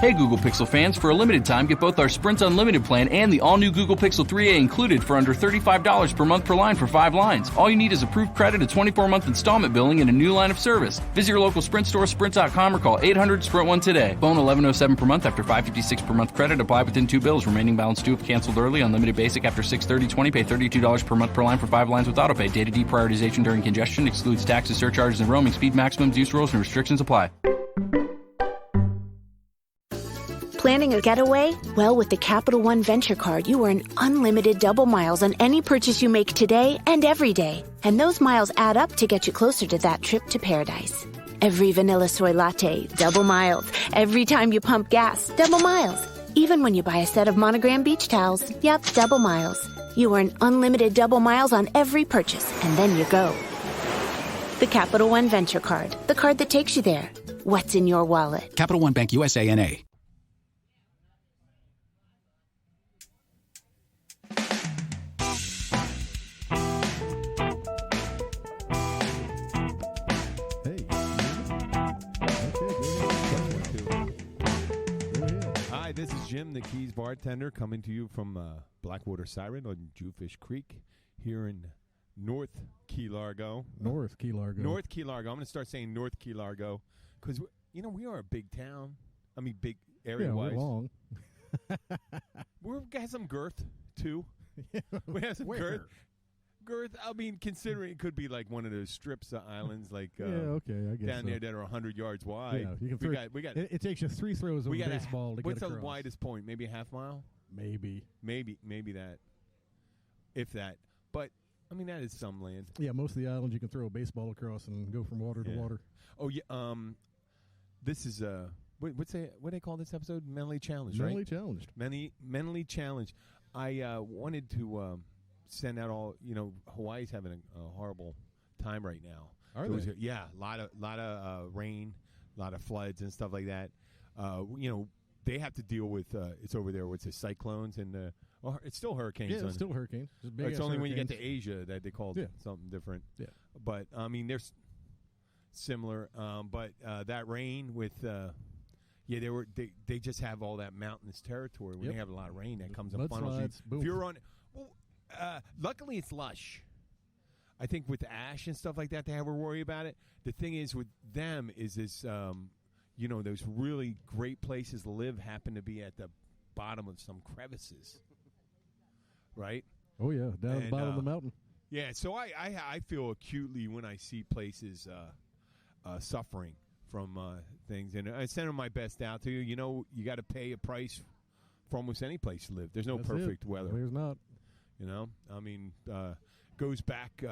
Hey Google Pixel fans, for a limited time get both our Sprint Unlimited plan and the all-new Google Pixel 3a included for under $35 per month per line for 5 lines. All you need is approved credit, a 24-month installment billing, and a new line of service. Visit your local Sprint store, sprint.com, or call 800-SPRINT-1 today. Phone $1107 per month after $556 per month credit. Apply within 2 bills. Remaining balance due if canceled early. Unlimited basic after $630.20. Pay $32 per month per line for 5 lines with autopay. Data deprioritization during congestion excludes taxes, surcharges, and roaming. Speed maximums, use rules, and restrictions apply. Planning a getaway? Well, with the Capital One Venture Card, you earn unlimited double miles on any purchase you make today and every day. And those miles add up to get you closer to that trip to paradise. Every vanilla soy latte, double miles. Every time you pump gas, double miles. Even when you buy a set of Monogram beach towels, yep, double miles. You earn unlimited double miles on every purchase, and then you go. The Capital One Venture Card, the card that takes you there. What's in your wallet? Capital One Bank USA N.A. Hi, this is Jim, the Keys bartender, coming to you from Blackwater Siren on Jewfish Creek here in North Key Largo. North Key Largo. North Key Largo. I'm going to start saying North Key Largo because, you know, we are a big town. I mean, big area-wise. Yeah, we're long. We got some girth, too. We have some girth. Girth, I mean, considering it could be like one of those strips of islands, like yeah, okay, I guess down so. there that are 100 yards wide. Yeah, you can throw, we got. It takes you 3 throws of a baseball to get across. What's the widest point? Maybe a half mile? Maybe that, if that. But I mean, that is some land. Yeah, most of the islands you can throw a baseball across and go from water to water. Oh yeah. This is what do they call this episode? Mentally challenged, right? Mentally challenged. I wanted to. Send out all, you know, Hawaii's having a horrible time right now. Are they? Yeah, a lot of rain, a lot of floods and stuff like that. You know, they have to deal with it's over there with the cyclones and it's still hurricanes. Yeah, it's still hurricanes. It's only when you get to Asia that they call it something different. Yeah, but I mean, they're similar. But that rain with they just have all that mountainous territory. When they have a lot of rain, that comes and funnels you. If you're on. Luckily, it's lush. I think with ash and stuff like that, they have a worry about it. The thing is with them is this, you know, those really great places to live happen to be at the bottom of some crevices, right? Oh yeah, down at the bottom of the mountain. Yeah, so I feel acutely when I see places suffering from things, and I send them my best out to you. You know, you got to pay a price for almost any place you live. There's no perfect weather. There's not. You know, I mean, goes back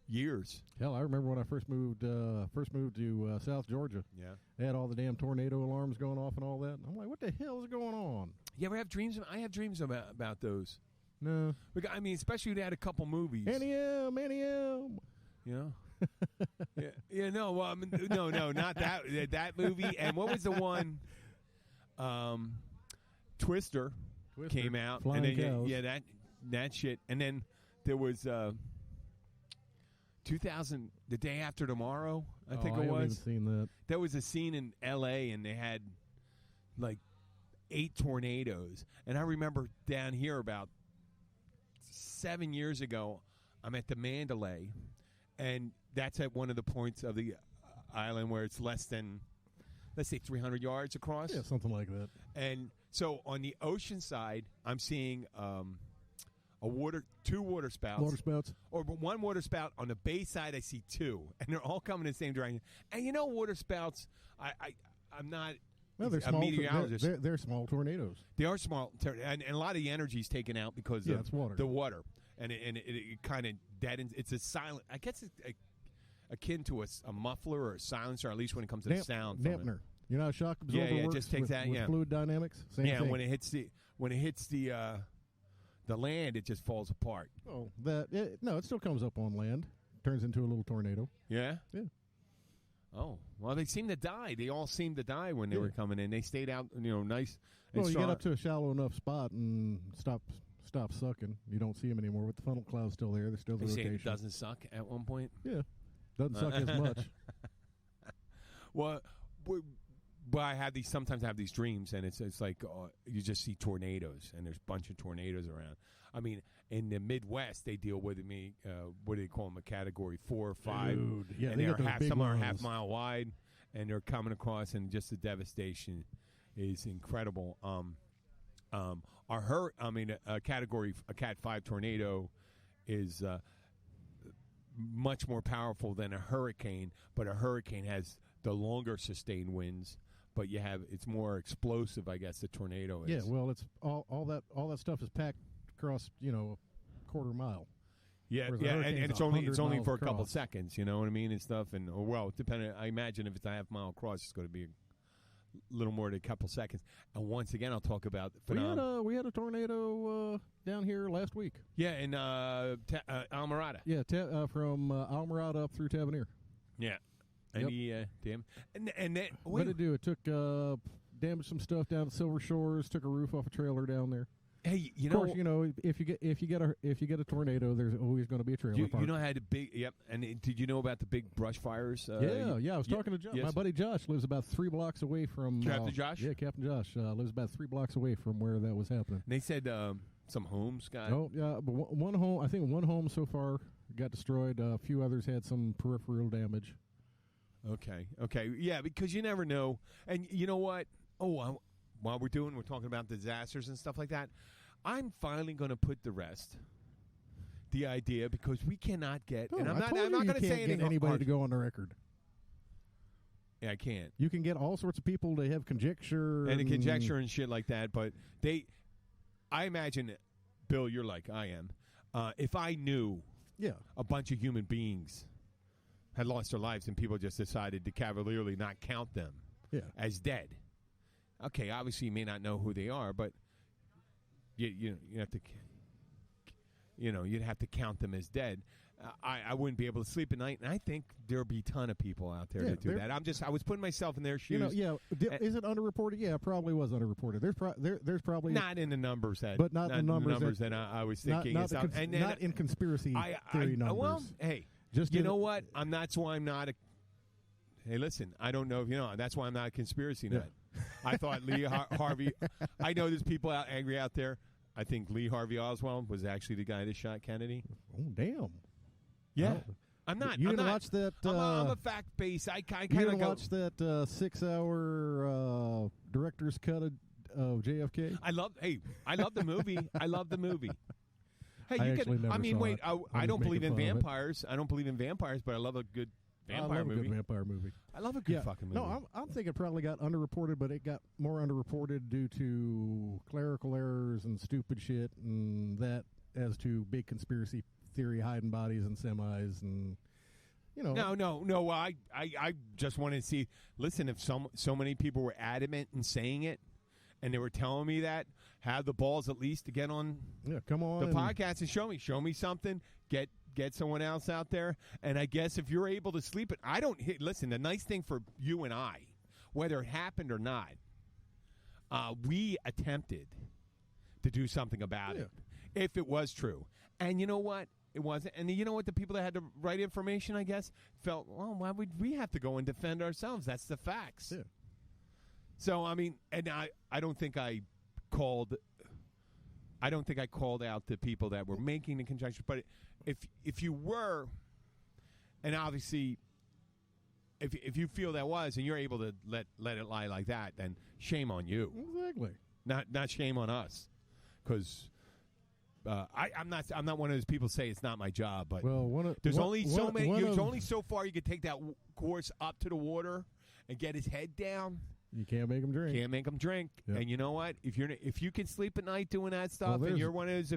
years. Hell, I remember when I first moved to South Georgia. Yeah, they had all the damn tornado alarms going off and all that. I'm like, what the hell is going on? You ever have dreams? I have dreams about those. No, I mean, especially they had a couple movies. Annie-M. You know. yeah. No, well, no, not that movie. And what was the one? Twister came out, Flying and then Cows. That shit, and then there was 2000, The Day After Tomorrow. I think it was. I haven't seen that. There was a scene in L.A. and they had like 8 tornadoes, and I remember down here about 7 years ago, I'm at the Mandalay, and that's at one of the points of the island where it's less than, let's say, 300 yards across. Yeah, something like that. And so on the ocean side, I'm seeing. 2 water spouts. Water spouts. Or one water spout. On the bay side, I see 2. And they're all coming in the same direction. And you know, water spouts, I'm not they're a small. meteorologist. They're small tornadoes. They are small. And a lot of the energy is taken out because of it's water. The water. And it kind of deadens. It's a silent, I guess it's akin to a muffler or a silencer, at least when it comes to the sound. Dampener. You know how shock absorber works? Just takes with fluid dynamics? Same thing. When it hits the land, it just falls apart. Oh, it still comes up on land. Turns into a little tornado. Yeah? Yeah. Oh, well, they seem to die. They all seemed to die when they were coming in. They stayed out, nice and Well, you strong. get up to a shallow enough spot and stop sucking. You don't see them anymore. With the funnel cloud's still there. There's still the rotation. It doesn't suck at one point? Yeah. Doesn't suck as much. Well, Well, sometimes I have these dreams, and it's like you just see tornadoes, and there's a bunch of tornadoes around. I mean, in the Midwest, they deal with me. What do they call them? A Category 4 or 5, Dude, yeah, and they they're got those big some are ones. half-mile wide, and they're coming across, and just the devastation is incredible. A Cat 5 tornado is much more powerful than a hurricane, but a hurricane has the longer sustained winds. But it's more explosive, I guess. The tornado is. Yeah, well, it's all that stuff is packed across, a quarter mile. Yeah, Whereas a and hurricane's it's only 100 miles for a couple across. seconds. You know what I mean, and stuff. And depending. I imagine if it's a half-mile across, it's going to be a little more than a couple seconds. And once again, I'll talk about We had a tornado down here last week. Yeah, in Almirada. Yeah, from Almirada up through Tavernier. Yeah. Yep. And damn. And then What did it do? It took damaged some stuff down at Silver Shores. Took a roof off a trailer down there. Hey, Of course, if you get a tornado, there's always going to be a trailer park. You know how the big And did you know about the big brush fires? Yeah. I was talking to Josh. Yes. My buddy Josh lives about 3 blocks away from Captain Josh. Yeah, Captain Josh lives about 3 blocks away from where that was happening. And they said some homes got. Oh yeah, but one home. I think one home so far got destroyed. A few others had some peripheral damage. Okay, yeah, because you never know. And you know what? While we're talking about disasters and stuff like that, I'm finally going to put to rest the idea, because we cannot get. No, and I'm not going to say anything. Anybody to go on the record. Yeah, I can't. You can get all sorts of people to have conjecture And conjecture and shit like that, but I imagine, Bill, you're like I am. If I knew a bunch of human beings had lost their lives and people just decided to cavalierly not count them as dead. Okay, obviously you may not know who they are, but you have to, you'd have to count them as dead. I wouldn't be able to sleep at night, and I think there'll be a ton of people out there that do that. I was putting myself in their shoes. Is it underreported? Yeah, it probably was underreported. There's probably not in the numbers that, but not the numbers that I was thinking. Not in conspiracy theory numbers. Well, hey, know what? That's why I'm not a. Hey, listen, I don't know if you know. That's why I'm not a conspiracy nut. I thought Lee Harvey. I know there's people angry out there. I think Lee Harvey Oswald was actually the guy that shot Kennedy. Oh, damn. Yeah. I'm not. You didn't watch that? I'm a fact base. I kind of go. You didn't watch that 6-hour director's cut of JFK? I love the movie. I love the movie. Hey, I don't believe in vampires. I don't believe in vampires, but I love a good vampire movie. A good vampire movie. I love a good fucking movie. No, I'm thinking it probably got underreported, but it got more underreported due to clerical errors and stupid shit, and that as to big conspiracy theory hiding bodies and semis and. No. I just wanted to see. Listen, if so many people were adamant in saying it, and they were telling me that, have the balls at least to get on. Yeah, come on the podcast and show me something. Get someone else out there. And I guess if you're able to sleep it, listen. The nice thing for you and I, whether it happened or not, we attempted to do something about it if it was true. And you know what? It wasn't. And you know what? The people that had the right information, I guess, felt, well, why would we have to go and defend ourselves? That's the facts. Yeah. So, I mean, and I don't think I called out the people that were making the conjecture. But if you were, and obviously, if you feel that was, and you're able to let it lie like that, then shame on you. Exactly. Not shame on us, because. I'm not one of those people say it's not my job, but there's only so far you can take that horse up to the water and get his head down. You can't make him drink. Yep. And you know what? If you can sleep at night doing that stuff, and you're one of those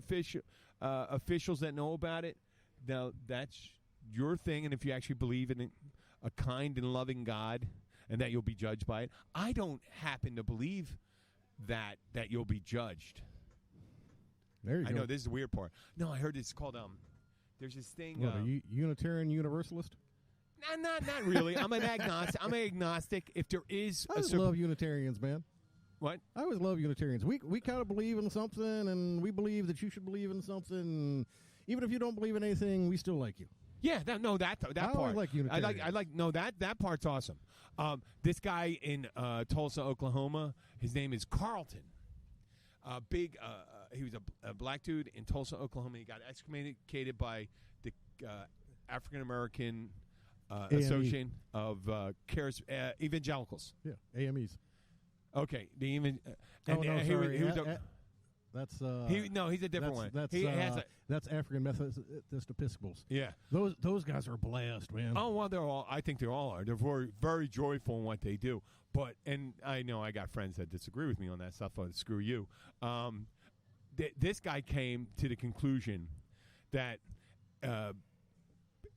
officials that know about it, now that's your thing. And if you actually believe in a kind and loving God, and that you'll be judged by it, I don't happen to believe that you'll be judged. There you go. I know, this is the weird part. No, I heard it's called, there's this thing. What, a Unitarian Universalist? Not really. I'm an agnostic. If there is I love Unitarians, man. What? I always love Unitarians. We kind of believe in something, and we believe that you should believe in something. Even if you don't believe in anything, we still like you. Yeah, that part. like Unitarian. I like that part's awesome. This guy in Tulsa, Oklahoma, his name is Carlton. He was a black dude in Tulsa, Oklahoma. He got excommunicated by the African American Association of Evangelicals. Yeah, AMEs. Okay, the that's he's a different one. That's African Methodist Episcopals. Yeah, those guys are blessed, man. Oh well, I think they all are. They're very, very joyful in what they do. And I know I got friends that disagree with me on that stuff. But screw you. This guy came to the conclusion that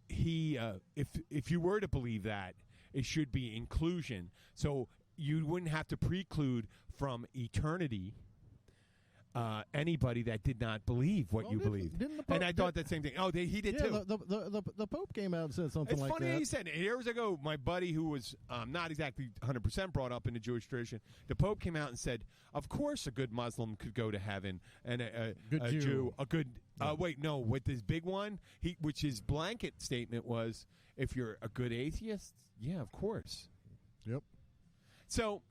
if you were to believe that, it should be inclusion. So you wouldn't have to preclude from eternity anybody that did not believe what you believed. And I thought that same thing. Oh, he did too. The Pope came out and said something like that. It's funny he said it. Years ago, my buddy who was not exactly 100% brought up in the Jewish tradition, the Pope came out and said, of course a good Muslim could go to heaven, and a Jew, a good... with this big one, which his blanket statement was, if you're a good atheist, yeah, of course. Yep. So...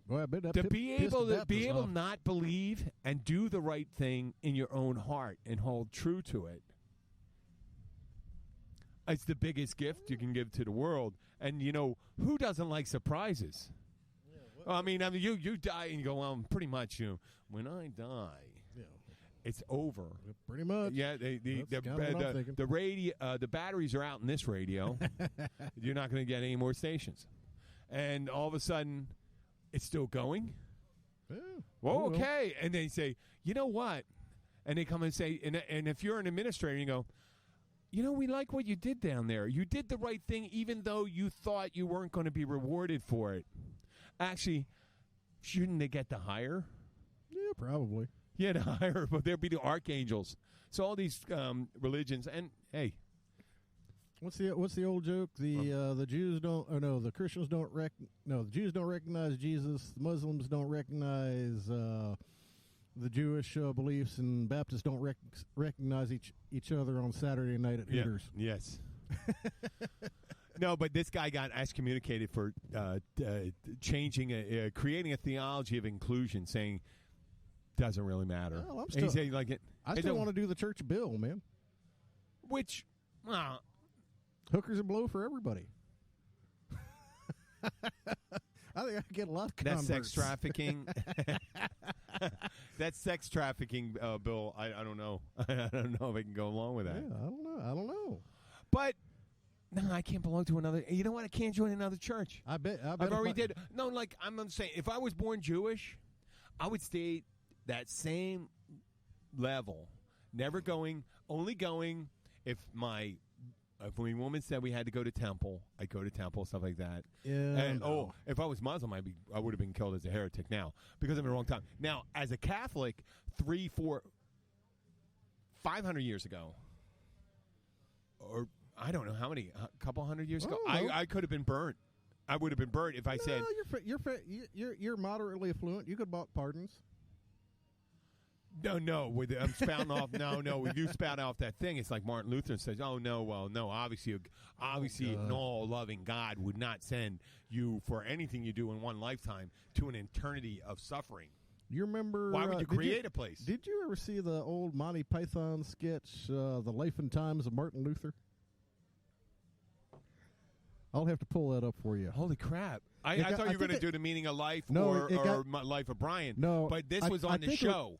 Well, to be able to not believe and do the right thing in your own heart and hold true to it, it's the biggest gift you can give to the world. And who doesn't like surprises? Yeah, you die and you go, well, pretty much when I die, it's over. Pretty much. Yeah, the radio, the batteries are out in this radio. You're not going to get any more stations, and all of a sudden. It's still going? Yeah. Well, okay. And they say, you know what? And they come and say, and if you're an administrator, you go, we like what you did down there. You did the right thing even though you thought you weren't going to be rewarded for it. Actually, shouldn't they get the hire? Yeah, probably. Yeah, the hire, but there'd be the archangels. So all these religions, and hey. What's the old joke? The Jews don't. Oh no, the Christians don't the Jews don't recognize Jesus. The Muslims don't recognize the Jewish beliefs, and Baptists don't recognize each other on Saturday night at Hooters. Yes. No, but this guy got excommunicated for creating a theology of inclusion, saying doesn't really matter. Well, I still want to do the Church Bill, man. Which, hookers and blow for everybody. I think I could get a lot of converts. That's sex trafficking. That's sex trafficking, Bill. I don't know. I don't know if I can go along with that. Yeah, I don't know. But no, I can't belong to another. You know what? I can't join another church. I bet I've already did. No, I'm saying, if I was born Jewish, I would stay that same level. Never going. Only going if my. If a woman said we had to go to temple, I'd go to temple, stuff like that. Yeah. And if I was Muslim, I would have been killed as a heretic now because I'm in the wrong time. Now, as a Catholic, 300, 400, 500 years ago, or I don't know how many, a couple hundred years ago, I could have been burnt. I would have been burnt if I said you're moderately affluent. You could bought pardons. No. I'm spouting off. No. If you spout off that thing, it's like Martin Luther says, "Oh no, well, no. Obviously, an all-loving God would not send you for anything you do in one lifetime to an eternity of suffering." You remember? Why would you create a place? Did you ever see the old Monty Python sketch, "The Life and Times of Martin Luther"? I'll have to pull that up for you. Holy crap! I thought you were going to do the meaning of life or Life of Brian. No, but this was on the show.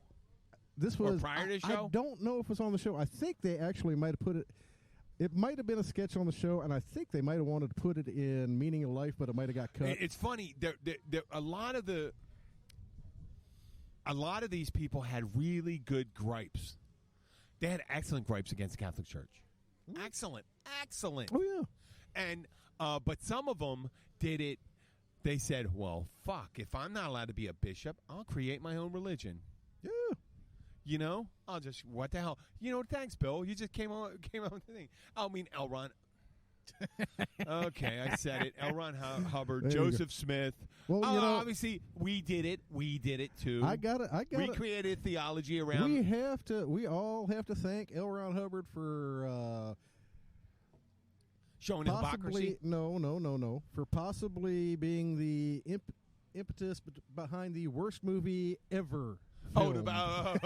This was prior to the show? I don't know if it was on the show. I think they actually might have put it. It might have been a sketch on the show, and I think they might have wanted to put it in Meaning of Life, but it might have got cut. It's funny. A lot of these people had really good gripes. They had excellent gripes against the Catholic Church. Excellent. Oh yeah. And but some of them did it. They said, "Well, fuck. If I'm not allowed to be a bishop, I'll create my own religion." Yeah. I'll just, what the hell? Thanks, Bill. You just came on with the thing. I mean, L. Ron. Okay, I said it. L. Ron Hubbard, Joseph Smith. Well, obviously, we did it. We did it, too. I got it. We created theology around. We all have to thank L. Ron Hubbard for Showing hypocrisy? No. For possibly being the impetus behind the worst movie ever. Well,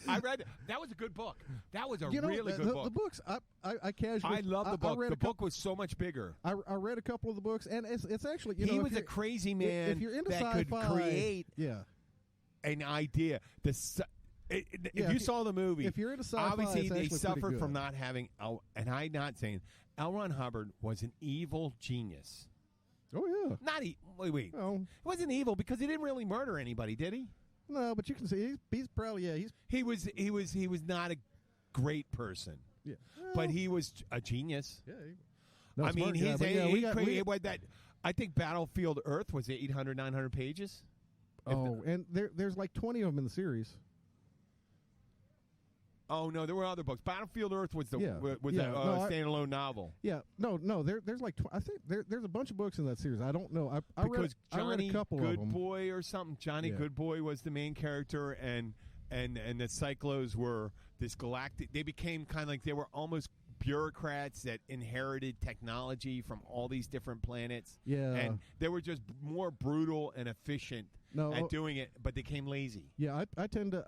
I read that was a good book. That was a really good book. The books, I casually. I love the book. The book was so much bigger. I read a couple of the books, and it's actually he was a crazy man if you're into that sci-fi, could create an idea. If you saw the movie, if you're into sci-fi, obviously they it's suffered from not having. And I'm not saying L. Ron Hubbard was an evil genius. Oh yeah, wait. Well, it wasn't evil because he didn't really murder anybody, did he? No, but you can see he's probably he was not a great person. Yeah, but he was a genius. Yeah, he created what that. I think Battlefield Earth was 800, 900 pages. Oh, and there's like 20 of them in the series. Oh no, there were other books. Battlefield Earth was a standalone novel. Yeah, no. There's like I think there's a bunch of books in that series. I don't know. I read a couple of them. Goodboy or something. Johnny Goodboy was the main character, and the Cyclos were this galactic. They became kind of like they were almost bureaucrats that inherited technology from all these different planets. Yeah, and they were just more brutal and efficient at doing it, but they became lazy. Yeah, I tend to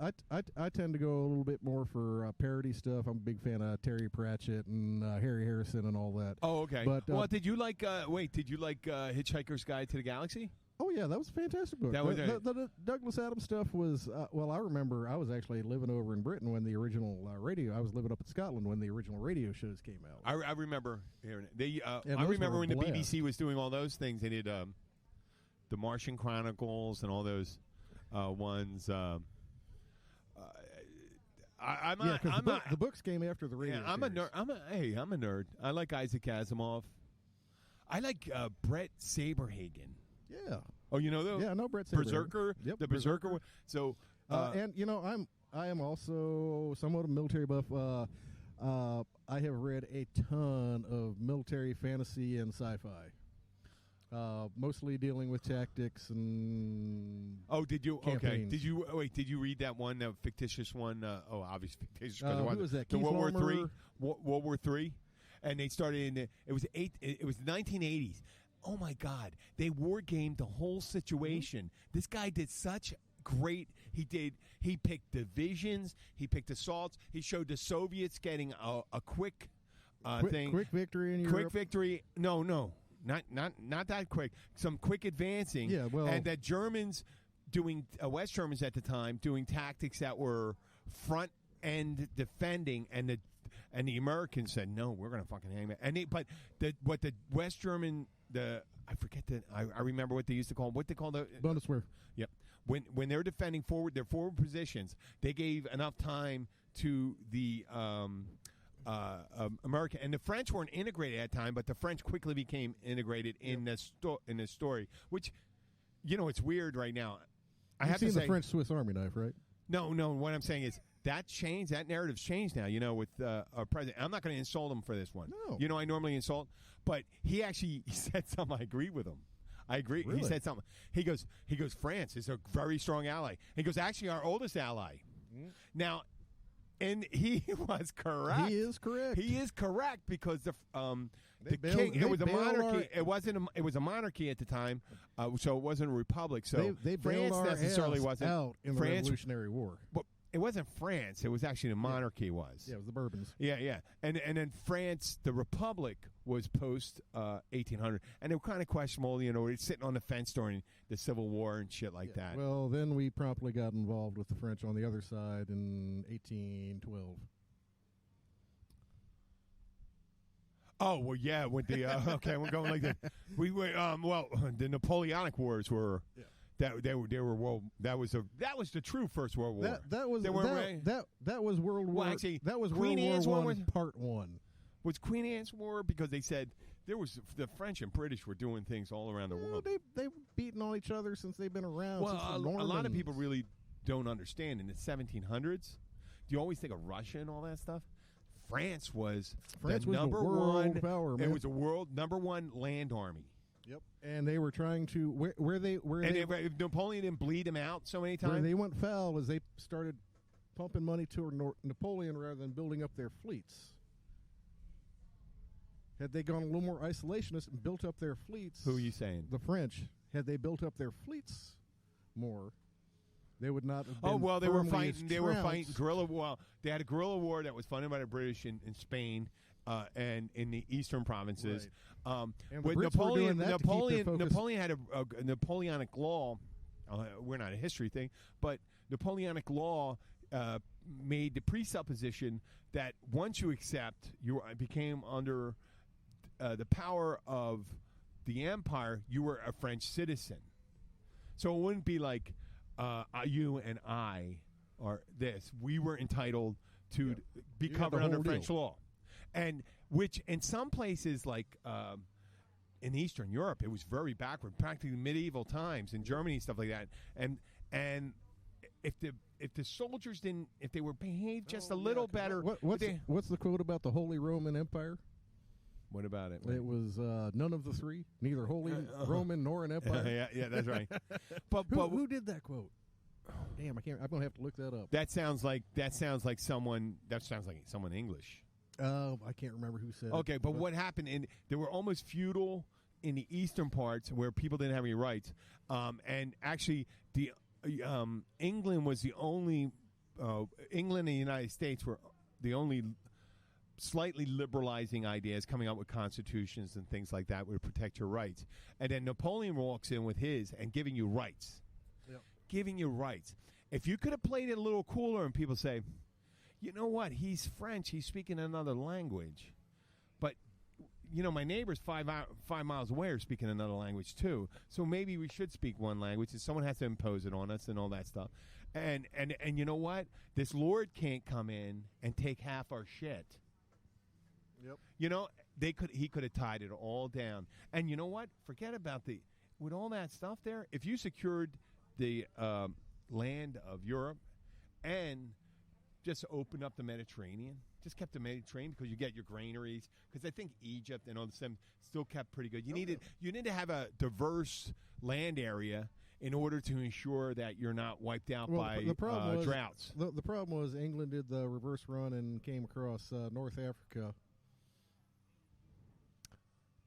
go a little bit more for parody stuff. I'm a big fan of Terry Pratchett and Harry Harrison and all that. Oh, okay. But did you like? Did you like Hitchhiker's Guide to the Galaxy? Oh yeah, that was a fantastic book. The Douglas Adams stuff was I remember I was actually living over in Britain when the original radio. I was living up in Scotland when the original radio shows came out. I remember hearing it. I remember when the BBC was doing all those things. They did the Martian Chronicles and all those ones. The books came after the radio. Yeah, I'm a nerd. I'm a nerd. I like Isaac Asimov. I like Brett Saberhagen. Yeah. Oh, you know those? Yeah, I know Brett Saberhagen. Berserker. Yep, the Berserker. So, and I am also somewhat a military buff. I have read a ton of military fantasy and sci-fi. Mostly dealing with tactics and. Oh, did you? Campaigns. Okay. Did you? Wait. Did you read that one? Fictitious one? Obviously fictitious. Who was that? The Keith World Larmer? War III. World War III, and they started in. It was the 1980s. Oh my God! They war gamed the whole situation. Mm-hmm. This guy did such great. He picked divisions. He picked assaults. He showed the Soviets getting a quick thing. Quick victory in Europe. Quick victory. No. Not that quick. Some quick advancing. Yeah, well, and that Germans doing West Germans at the time doing tactics that were front end defending, and the Americans said no, we're going to fucking hang it. And what the West German I forget I remember what they used to call what they call the Bundeswehr. Yep. When they're defending their forward positions, they gave enough time to the American, and the French weren't integrated at that time, but the French quickly became integrated in this story. Which, it's weird right now. I have seen to say, the French Swiss Army knife, right? No. What I'm saying is that changed. That narrative's changed now. With our president, I'm not going to insult him for this one. No. I normally insult, but he said something. I agree with him. I agree. Really? He said something. He goes. France is a very strong ally. He goes, actually, our oldest ally. Now. And he was correct. He is correct. He is correct because the king. It was a monarchy. It wasn't. It was a monarchy at the time, so it wasn't a republic. So they France necessarily wasn't out in the Revolutionary War. But it wasn't France. It was actually the monarchy. Was. Yeah, it was the Bourbons. Yeah. And then France, the republic, was post 1800, and they were kind of questionable. It's sitting on the fence during the Civil War and shit like that. Well, then we promptly got involved with the French on the other side in 1812. Oh well, yeah. With the okay, we're going like that. We were the Napoleonic Wars were. Yeah. They were world. That was the true First World War. That was World War. Well, actually, that was Queen World War War I, Part 1. Was Queen Anne's War because they said there was the French and British were doing things all around the world. They've beaten on each other since they've been around. Well, a lot of people really don't understand. In the 1700s, do you always think of Russia and all that stuff? France was the number one power. It was a world number one land army. Yep, and they were trying to if Napoleon didn't bleed him out so many times. Where they went foul as they started pumping money to Napoleon rather than building up their fleets. Had they gone a little more isolationist and built up their fleets... Who are you saying? The French. Had they built up their fleets more, they would not have been they were fighting. They were trounced. fighting guerrilla. Well, they had a guerrilla war that was funded by the British in Spain and in the eastern provinces. Right. And with the Brits were doing that to keep their focus. Napoleon had a Napoleonic law. We're not a history thing, but Napoleonic law made the presupposition that once you accept, you became under the power of the empire, you were a French citizen. So it wouldn't be like you and I or this. We were entitled to be covered under French law. And which in some places like in Eastern Europe, it was very backward, practically medieval times in Germany and stuff like that. And if the soldiers didn't, if they were behaved just a little better. What's the quote about the Holy Roman Empire? What about it? It was none of the three, neither Holy Roman nor an empire. yeah, that's right. But who did that quote? Damn, I can't. I'm gonna have to look that up. That sounds like someone. That sounds like someone English. I can't remember who said it. Okay, but what happened? They were almost feudal in the eastern parts where people didn't have any rights. And actually, the England was the only. England and the United States were the only slightly liberalizing ideas, coming up with constitutions and things like that would protect your rights. And then Napoleon walks in with his and giving you rights. Yep. Giving you rights. If you could have played it a little cooler and people say, you know what, he's French, he's speaking another language. But, you know, my neighbors 5 miles away are speaking another language too. So maybe we should speak one language and someone has to impose it on us and all that stuff. And you know what? This Lord can't come in and take half our shit. Yep. You know, he could have tied it all down. And you know what? Forget about with all that stuff there, if you secured the land of Europe and just opened up the Mediterranean, just kept the Mediterranean because you get your granaries, because I think Egypt and all this stuff still kept pretty good. You need to have a diverse land area in order to ensure that you're not wiped out by droughts. The problem was England did the reverse run and came across North Africa.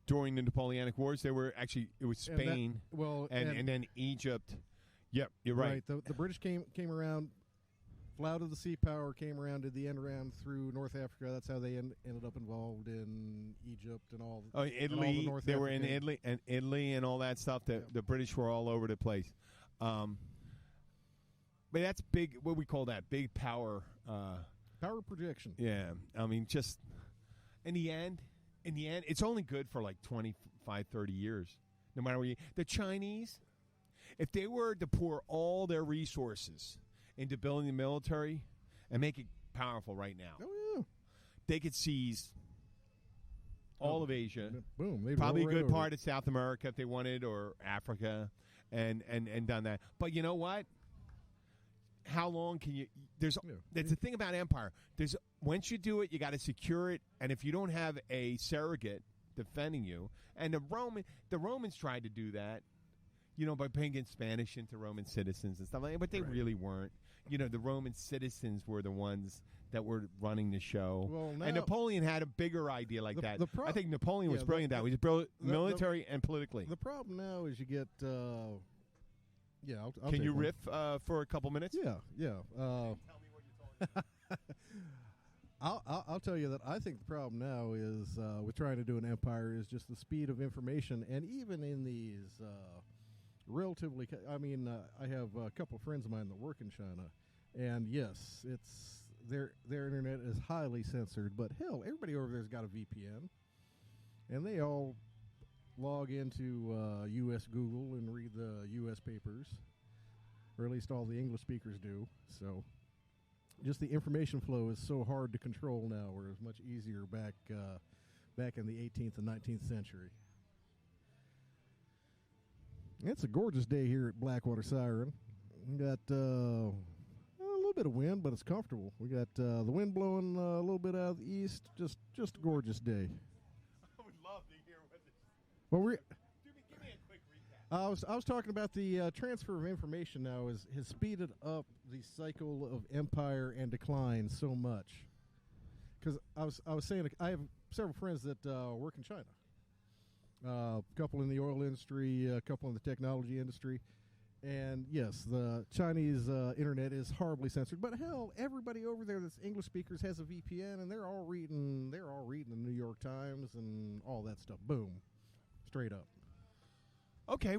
During the Napoleonic Wars, it was Spain, and then Egypt. Yep, you're right. The British came around, flouted the sea power, came around, did the end round through North Africa. That's how they ended up involved in Egypt and all. Italy. And all they were in Italy and all that stuff. The British were all over the place. But that's big. What we call that big power. Power projection. Yeah, I mean, just in the end, it's only good for like 25, 30 years. No matter what the Chinese, if they were to pour all their resources into building the military and make it powerful right now, they could seize all of Asia. Boom. Probably a good part of South America if they wanted, or Africa, and done that. But you know what? How long can you? That's the thing about empire. Once you do it, you got to secure it, and if you don't have a surrogate defending you, and the Romans tried to do that, you know, by bringing Spanish into Roman citizens and stuff like that, but they really weren't. You know, the Roman citizens were the ones that were running the show. Well, now, and Napoleon had a bigger idea like that. I think Napoleon was brilliant that way. He was brilliant military and politically. The problem now is you get. I'll Can you riff for a couple minutes? Yeah. Tell me what you're talking about. I'll tell you that I think the problem now is with trying to do an empire is just the speed of information, and even in these relatively. I have a couple of friends of mine that work in China, and yes, it's their internet is highly censored. But hell, everybody over there's got a VPN, and they all log into U.S. Google and read the U.S. papers, or at least all the English speakers do. So just the information flow is so hard to control now, where it was much easier back in the 18th and 19th century. It's a gorgeous day here at Blackwater Siren. We got a little bit of wind, but it's comfortable. We got the wind blowing a little bit out of the east. Just a gorgeous day. I would love to hear what this. Well, give me a quick recap. I was talking about the transfer of information now has speeded up the cycle of empire and decline so much. because I was saying I have several friends that work in China. A couple in the oil industry, a couple in the technology industry. And yes, the Chinese internet is horribly censored. But hell, everybody over there that's English speakers has a VPN, and they're all reading the New York Times and all that stuff. Boom, straight up. Okay,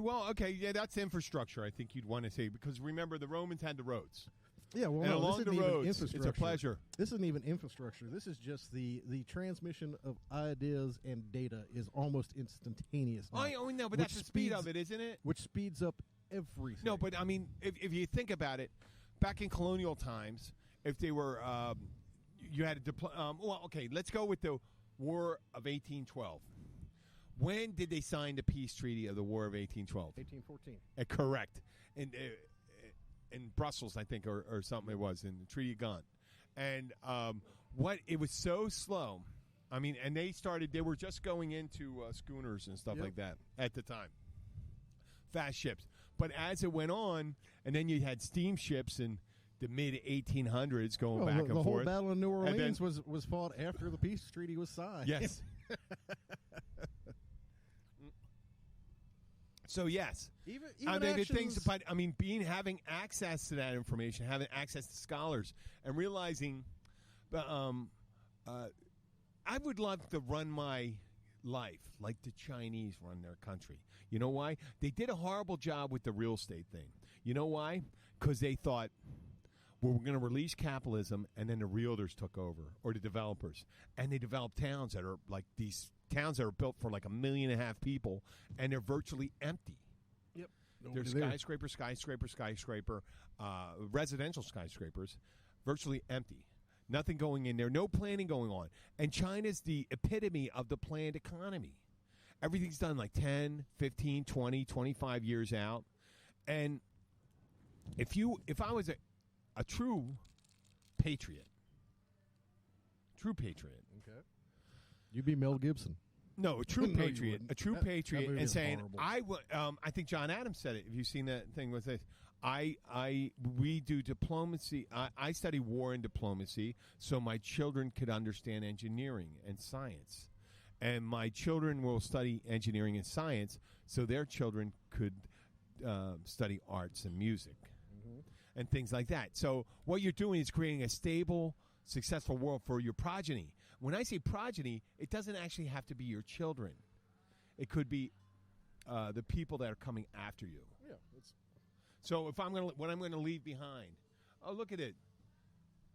yeah, that's infrastructure. I think you'd want to say, because remember the Romans had the roads. Yeah, well, and no, along this the isn't even roads, infrastructure. it's a pleasure. This isn't even infrastructure. This is just the transmission of ideas and data is almost instantaneous now. Oh, no, but that's the speed of it, isn't it? Which speeds up everything. No, but I mean, if you think about it, back in colonial times, if they were, you had to well, okay, let's go with the War of 1812. When did they sign the peace treaty of the War of 1812? 1814. Correct. In Brussels, I think, or something it was, in the Treaty of Ghent. And it was so slow. I mean, and they were just going into schooners and stuff like that at the time. Fast ships. But as it went on, and then you had steamships in the mid-1800s going back and forth. The whole Battle of New Orleans was fought after the peace treaty was signed. Yes. So yes, even having access to that information, having access to scholars, and realizing, I would love to run my life like the Chinese run their country. You know why? They did a horrible job with the real estate thing. You know why? Because they thought, well, we're going to release capitalism, and then the realtors took over, or the developers, and they developed towns that are like these towns that are built for like 1.5 million people, and they're virtually empty. Yep. There's skyscraper, residential skyscrapers, virtually empty. Nothing going in there, no planning going on. And China's the epitome of the planned economy. Everything's done like 10, 15, 20, 25 years out. And if I was a true patriot, okay, you'd be Mel Gibson. No, a true patriot, and saying, horrible. I think John Adams said it. Have you seen that thing with this? We do diplomacy. I study war and diplomacy, so my children could understand engineering and science, and my children will study engineering and science, so their children could study arts and music, and things like that. So what you're doing is creating a stable, successful world for your progeny. When I say progeny, it doesn't actually have to be your children. It could be the people that are coming after you. Yeah. So what I'm going to leave behind. Oh, look at it.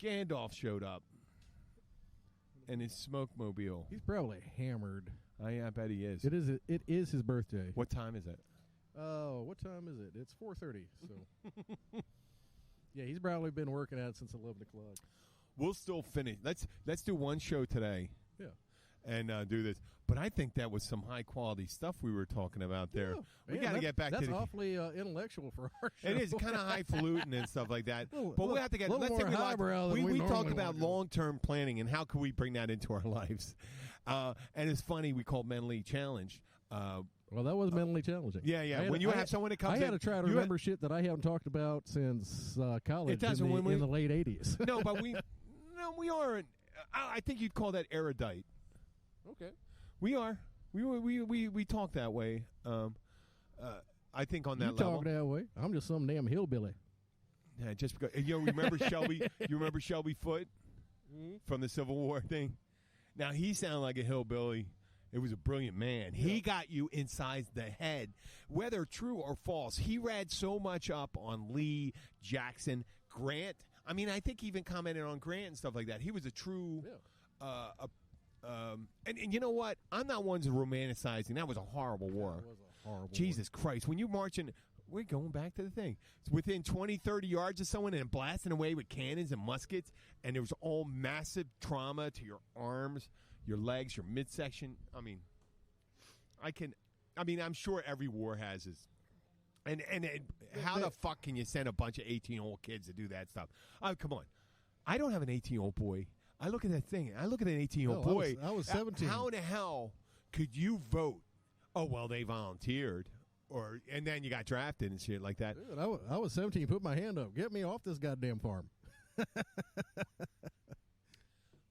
Gandalf showed up in his smokemobile. He's probably hammered. I bet he is. It is his birthday. What time is it? Oh, what time is it? It's 4:30. So yeah, he's probably been working at it since 11 o'clock. We'll still finish. Let's do one show today. Yeah. And do this. But I think that was some high-quality stuff we were talking about there. Yeah, we got to get back to that's awfully intellectual for our show. It is kind of highfalutin and stuff like that. But we have to get. Let's more highbrow than we talk normally about long-term planning and how can we bring that into our lives. And it's funny, we called Mentally Challenged. Well, that was mentally challenging. Yeah. When you have someone that comes in. I had to try to remember shit that I haven't talked about since college in the late 80s. No, but we aren't. I think you'd call that erudite. Okay. We are. We talk that way. I think on that level. You talk that way. I'm just some damn hillbilly. Yeah, just because remember Shelby. You remember Shelby Foote from the Civil War thing. Now he sounded like a hillbilly. It was a brilliant man. Yeah. He got you inside the head, whether true or false. He read so much up on Lee, Jackson, Grant. I mean, I think he even commented on Grant and stuff like that. He was a true. Yeah. And you know what? I'm not one to romanticizing. That was a horrible war. That was a horrible Jesus Christ. When you marching, we're going back to the thing. It's within 20, 30 yards of someone and blasting away with cannons and muskets, and there was all massive trauma to your arms, your legs, your midsection. I mean, I'm sure every war has his. And how the fuck can you send a bunch of 18-year-old kids to do that stuff? Oh, come on. I don't have an 18-year-old boy. I look at that thing. I look at an 18-year-old boy. I was 17. How in the hell could you vote? Oh, well, they volunteered. And then you got drafted and shit like that. Dude, I was 17. Put my hand up. Get me off this goddamn farm.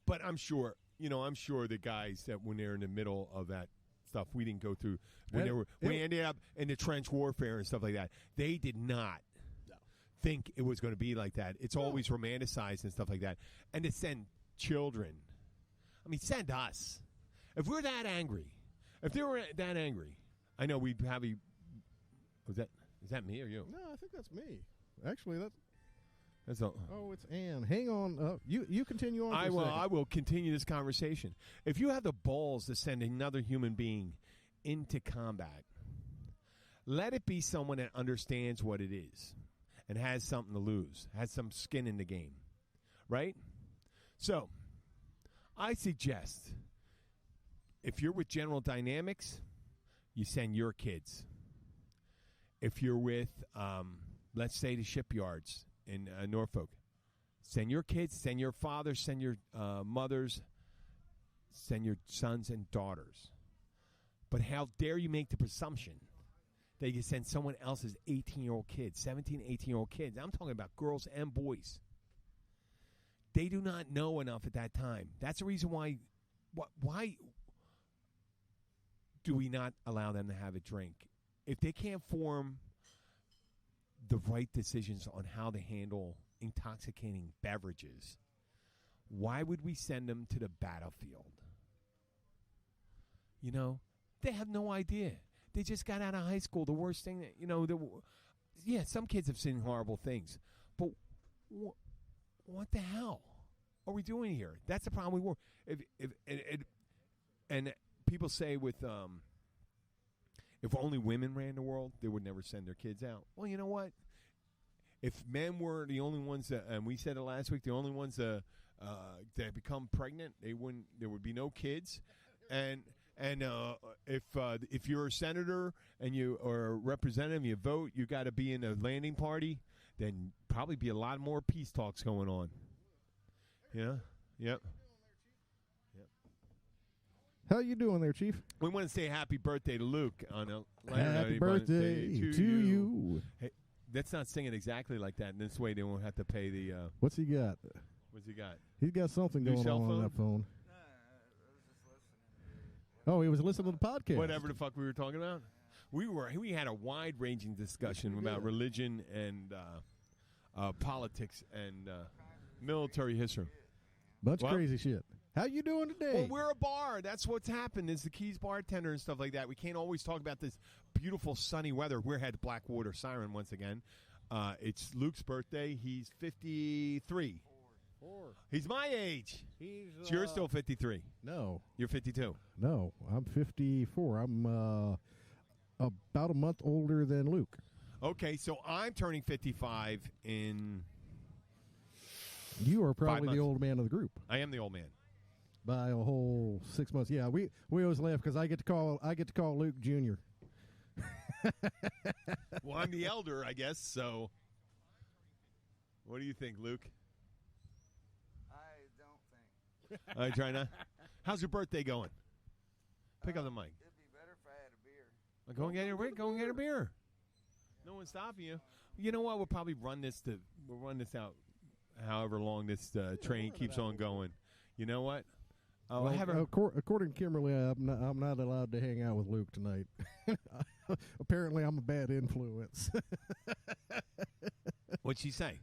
But I'm sure, I'm sure the guys that when they're in the middle of that stuff, we didn't go through when we ended up in the trench warfare and stuff like that. They did not think it was going to be like that. It's always romanticized and stuff like that. And to send children, send us. If we're that angry, if they were that angry, I know we'd probably. Is that me or you? No, I think that's me. Actually, that's all. Oh, it's Ann. Hang on. You continue on. I will continue this conversation. If you have the balls to send another human being into combat, let it be someone that understands what it is and has something to lose, has some skin in the game, right? So, I suggest if you're with General Dynamics, you send your kids. If you're with, let's say, the shipyards in Norfolk, send your kids, send your fathers, send your mothers, send your sons and daughters. But how dare you make the presumption that you send someone else's 18-year-old kids, 17, 18-year-old kids. I'm talking about girls and boys. They do not know enough at that time. That's the reason why do we not allow them to have a drink? If they can't form the right decisions on how to handle intoxicating beverages, why would we send them to the battlefield? They have no idea. They just got out of high school. The worst thing that, some kids have seen horrible things. But what the hell are we doing here? That's the problem. And people say with if only women ran the world, they would never send their kids out. Well, you know what? If men were the only ones that, and we said it last week, the only ones that become pregnant, there would be no kids. And if you're a senator and you or a representative, you vote, you got to be in a landing party, then probably be a lot more peace talks going on. Yeah. Yep. How you doing there, Chief? We want to say happy birthday to Luke on a happy birthday to you. Hey, let's not sing it exactly like that. And this way they won't have to pay the. What's he got? What's he got? He's got something going on that phone. Oh, he was listening to the podcast. Whatever the fuck we were talking about. We had a wide-ranging discussion about religion and politics and military history. Bunch of crazy shit. How you doing today? Well, we're a bar. That's what's happened. Is the Keys bartender and stuff like that. We can't always talk about this beautiful sunny weather. We're at Blackwater Siren once again. It's Luke's birthday. He's 53. He's my age. So you're still 53. No. You're 52. No, I'm 54. I'm about a month older than Luke. Okay, so I'm turning 55 in. You are probably the old man of the group. I am the old man. By a whole 6 months. Yeah, we always laugh because I get to call Luke Jr. Well, I'm the elder, I guess. So, what do you think, Luke? I don't think. I try not. How's your birthday going? Pick up the mic. It'd be better if I had a beer. Well, go and get a beer. No one's stopping you. You know what? We'll probably run this out. However long this train keeps on going. You know what? Oh, according to Kimberly, I'm not allowed to hang out with Luke tonight. Apparently, I'm a bad influence. What'd she say?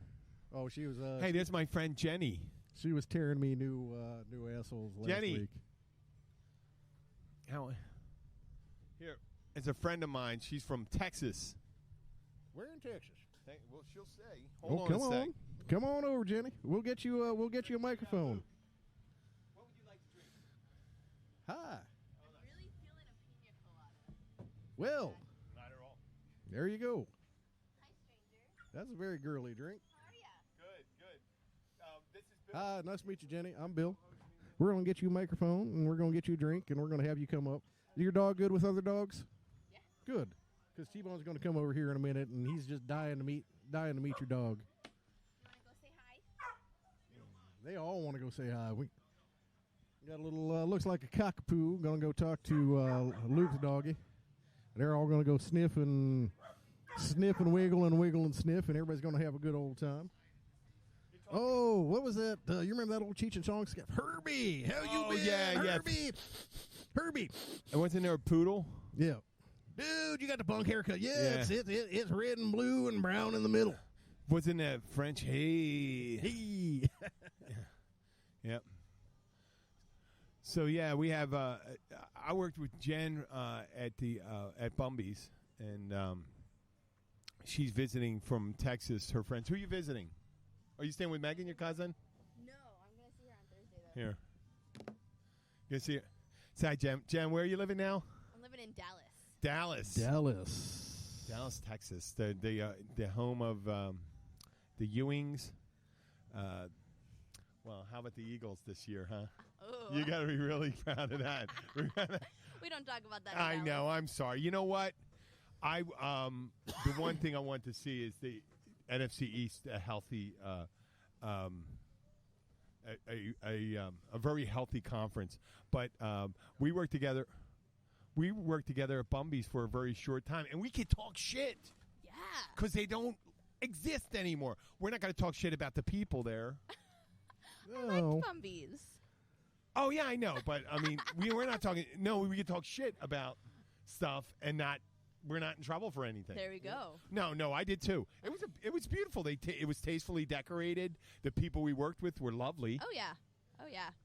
Oh, she was. Hey, there's my friend Jenny. She was tearing me new assholes last week. Here, it's a friend of mine. She's from Texas. Where in Texas? Well, she'll say. Hold on a sec. Come on over, Jenny. We'll get you a microphone. What would you like to drink? Hi. I'm really feeling a pina colada. Well, Not at all. there you go. Hi, stranger. That's a very girly drink. How are ya? Good. This is Bill. Hi, nice to meet you, Jenny. I'm Bill. We're going to get you a microphone, and we're going to get you a drink, and we're going to have you come up. Is your dog good with other dogs? Yeah. Good. Because T-Bone's going to come over here in a minute, and he's just dying to meet your dog. You want to go say hi? They all want to go say hi. We got a little, looks like a cockapoo. Going to go talk to Luke's doggy. They're all going to go sniff and wiggle and sniff, and everybody's going to have a good old time. Oh, what was that? You remember that old Cheech and Chong sketch? Herbie, how you been? Yeah. Herbie. And wasn't there a poodle? Yeah. Dude, you got the punk haircut. Yeah. It's red and blue and brown in the middle. Wasn't that French? Hey. Yep. So yeah, we have. I worked with Jen at Bumby's, and she's visiting from Texas. Her friends. Who are you visiting? Are you staying with Megan, your cousin? No, I'm gonna see her on Thursday though. Here. You see her? Say hi, Jen. Jen, where are you living now? I'm living in Dallas. Dallas, Texas. The home of the Ewings. Well, how about the Eagles this year, huh? Ooh. You got to be really proud of that. We don't talk about that. in I Dallas. know. I'm sorry. You know what? The one thing I want to see is the NFC East a healthy, a very healthy conference. But we worked together. We worked together at Bumby's for a very short time, and we could talk shit. Yeah. Because they don't exist anymore. We're not going to talk shit about the people there. I liked Bumby's. Oh, yeah, I know. But, I mean, we're not talking. No, we can talk shit about stuff and we're not in trouble for anything. There we go. No, I did too. It was beautiful. It was tastefully decorated. The people we worked with were lovely. Oh, yeah.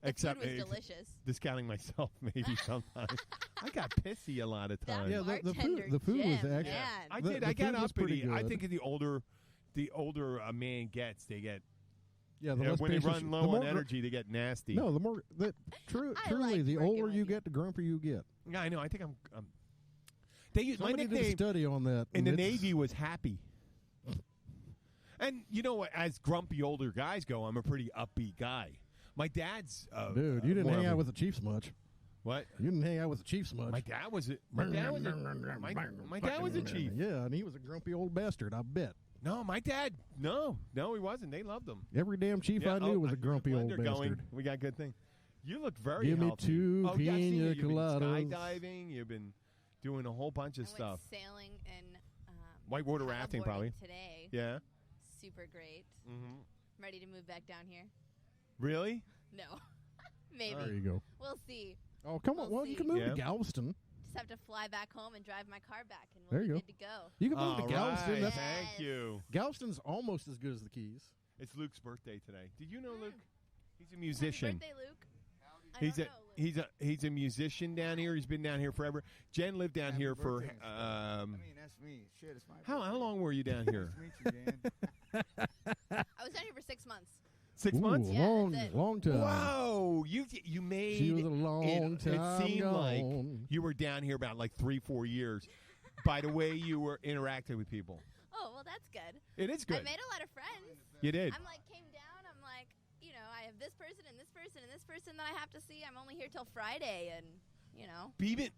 The Except food was delicious. Discounting myself, maybe sometimes. I got pissy a lot of That times. Yeah, the bartender food was Jim, actually. man. I The- did. the I got food was pretty uppity. I good. think the older a man gets, they get. Yeah, the less When they patience- run the low more on gr- energy, they get nasty. No, the more truly, like the working older with you you. get, the grumpier you get. Yeah, I know. I think I'm. They use my Somebody did a nickname study on that in the and it's- Navy was happy. And you know what? As grumpy older guys go, I'm a pretty upbeat guy. My dad's. Dude, you didn't more hang of out a- with the Chiefs much. What? You didn't hang out with the Chiefs much. My dad was a. My dad was a chief. Yeah, and he was a grumpy old bastard. I bet. No, my dad. No, he wasn't. They loved him. Every damn chief Yeah, I knew was a hear the grumpy old blender bastard. going. We got good thing. You look very Give me healthy. 2 oh, yeah, I've seen you. pina You've been coladas. skydiving. You've been doing a whole bunch of I stuff. went sailing and Whitewater rafting, paddleboarding probably. today. Yeah. Super great. Mm-hmm. I'm ready to move back down here. Really? No. Maybe. There you go. We'll see. Oh, come on. We'll Well, you see. can move Yeah. to Galveston. Just have to fly back home and drive my car back, and There we'll you be go. good to go. You can move All to Galveston. right. That's, Yes. Thank you. Galveston's almost as good as the Keys. It's Luke's birthday today. Did you know Luke? He's a Happy musician. birthday, Luke. I He's don't a know, Luke. he's a musician down here. He's been down here forever. Jen lived down Happy here for birthday, Mr. I mean, that's me. Shit, it's my how birthday. long were you down here? Nice to meet you, Dan. I was down here for 6 months. 6 Ooh, months? Yeah, long, that's it. long time. Whoa! You made She was a long time it seemed like gone. you were down here about like 3-4 years. By the way you were interacting with people, Oh, well, that's good. it is I good. made a lot of friends. You did. I'm like, came down. I'm like, I have this person and this person and this person that I have to see. I'm only here till Friday, and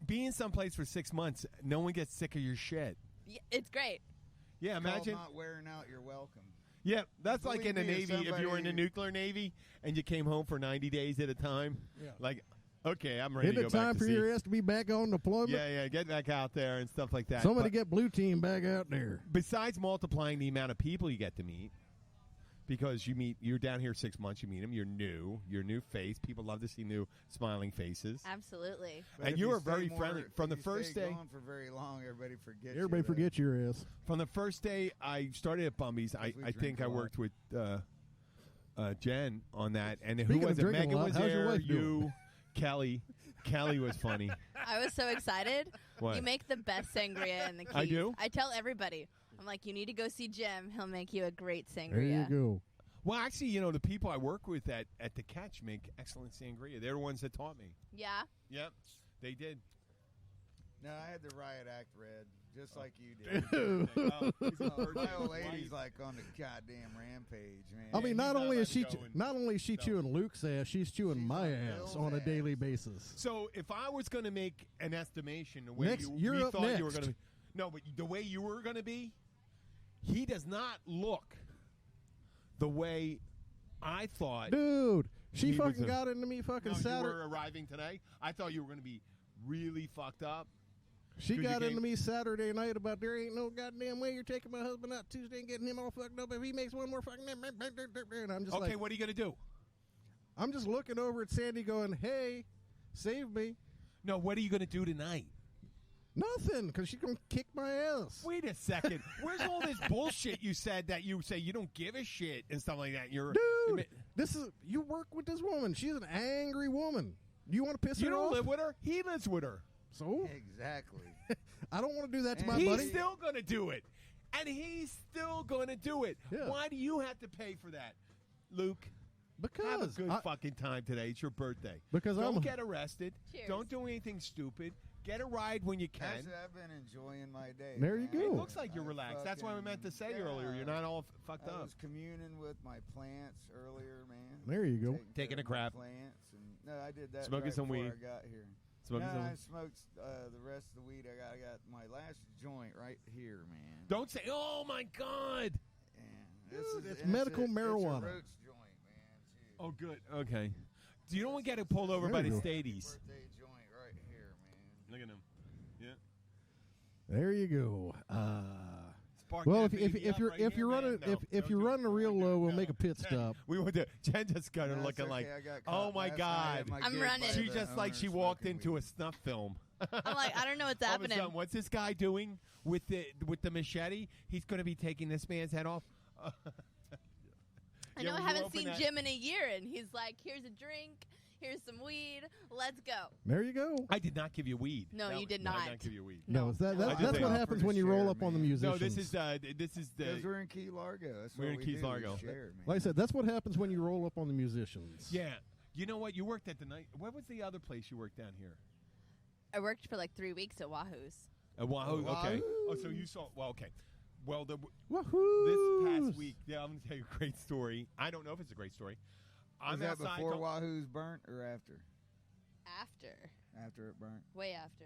Being someplace for 6 months, no one gets sick of your shit. it's great. Yeah, Call imagine. not wearing out. You're welcome. Yeah, that's like in the Believe me, Navy. If you were in the somebody- nuclear Navy and you came home for 90 days at a time, Yeah. like, okay, I'm ready Isn't to it go time back for to sea. your ass to be back on deployment? Yeah, get back out there and stuff like that. Somebody But get blue team back out there. besides multiplying the amount of people you get to meet, because you're down here 6 months, you meet them, you're new face. People love to see new smiling faces. Absolutely. But And if you were stay very more- friendly. if From the you first stay day- gone for very long, everybody forgets. Everybody you, though. forgets your ass. From the first day I started at Bumby's, I we think drink I a lot. worked with Jen on that. And Speaking who was of it? drinking a Megan lot, was how's your there. wife doing? You, Kelly. Kelly was funny. I was so excited. What? You make the best sangria in the Keys. I do? I tell everybody. I'm like, you need to go see Jim. He'll make you a great sangria. There you go. Well, actually, the people I work with at the Catch make excellent sangria. They're the ones that taught me. Yeah. Yep, they did. No, I had the riot act read, just like you did. My old lady's like on the goddamn rampage, man. I mean, he's not not only is letting she go and not only is she stuff. chewing Luke's ass, she's chewing She's my on ass Bill's on a ass. daily basis. So, if I was going to make an estimation the way Next- we you're up thought you were next. going to be, no, but the way you were going to be, he does not look the way I thought. Dude, she He was fucking a- got into me fucking No, you Saturday. were arriving today. I thought you were going to be really fucked up. She got into me Saturday night about there ain't no goddamn way you're taking my husband out Tuesday and getting him all fucked up if he makes one more fucking. And I'm just okay, like, what are you gonna do? I'm just looking over at Sandy, going, "Hey, save me." No, what are you gonna do tonight? Nothing, because she's gonna kick my ass. Wait a second. Where's all this bullshit you said that you say you don't give a shit and stuff like that? Dude, you work with this woman. She's an angry woman. Do you want to piss her off? You don't live with her. He lives with her. So Exactly. I don't want to do that to my He's buddy. still gonna do it, and he's still gonna do it. Yeah. Why do you have to pay for that, Luke? Because Have a good fucking time today. It's your birthday. Because don't get arrested. Cheers. Don't do anything stupid. Get a ride when you can. Actually, I've been enjoying my day. There you man. go. It looks like you're relaxed. That's what I meant to say earlier. You're not all fucked I up. was communing with my plants earlier, man. There you go. Taking care a of my crap. Plants and no, I did that. Smoking right some before weed. I got here. Smoking no, some- I smoked the rest of the weed. I got my last joint right here, man. Don't say, "Oh my God." Yeah, It's medical marijuana. It's a Roach joint, man. Too. Oh, good. Okay. Do you don't get it pulled over There by you the go. Stadies? Birthday joint right here, man. Look at him. Yeah. There you go. Spark Well, that if baby up you're right if here, you're man. running No, if don't you're do it. running a real low, we'll No. make a pit stop. We went to Jen just got her No, it's looking okay. like, I got oh caught my last night God. at my I'm gig running. by She the just like owner she walked smoking into weed. a snuff film. I'm like, I don't know what's All of a happening. sudden, what's this guy doing with the machete? He's going to be taking this man's head off. I You know I ever haven't open seen that- Jim in a year, and he's like, here's a drink, here's some weed, let's go. There you go. I did not give you weed. No, you did No, I not. did not give you weed. No, No. I that's just what offered happens to when you share, roll up on the man. musicians. No, this is the. Because we're in Key Largo. That's We're what in we Keys do. Largo. We share, man. like I said, that's what happens when you roll up on the musicians. Yeah. You know what? You worked at the night. What was the other place you worked down here? I worked for like 3 weeks at Wahoo's. Wahoo. Okay. Oh, Wahoo. so you saw. Well, okay. Well, Woohoo! this past week, yeah, I'm going to tell you a great story. I don't know if it's a great story. Was I'm that outside. before Wahoo's burnt or after? After. After it burnt. Way after.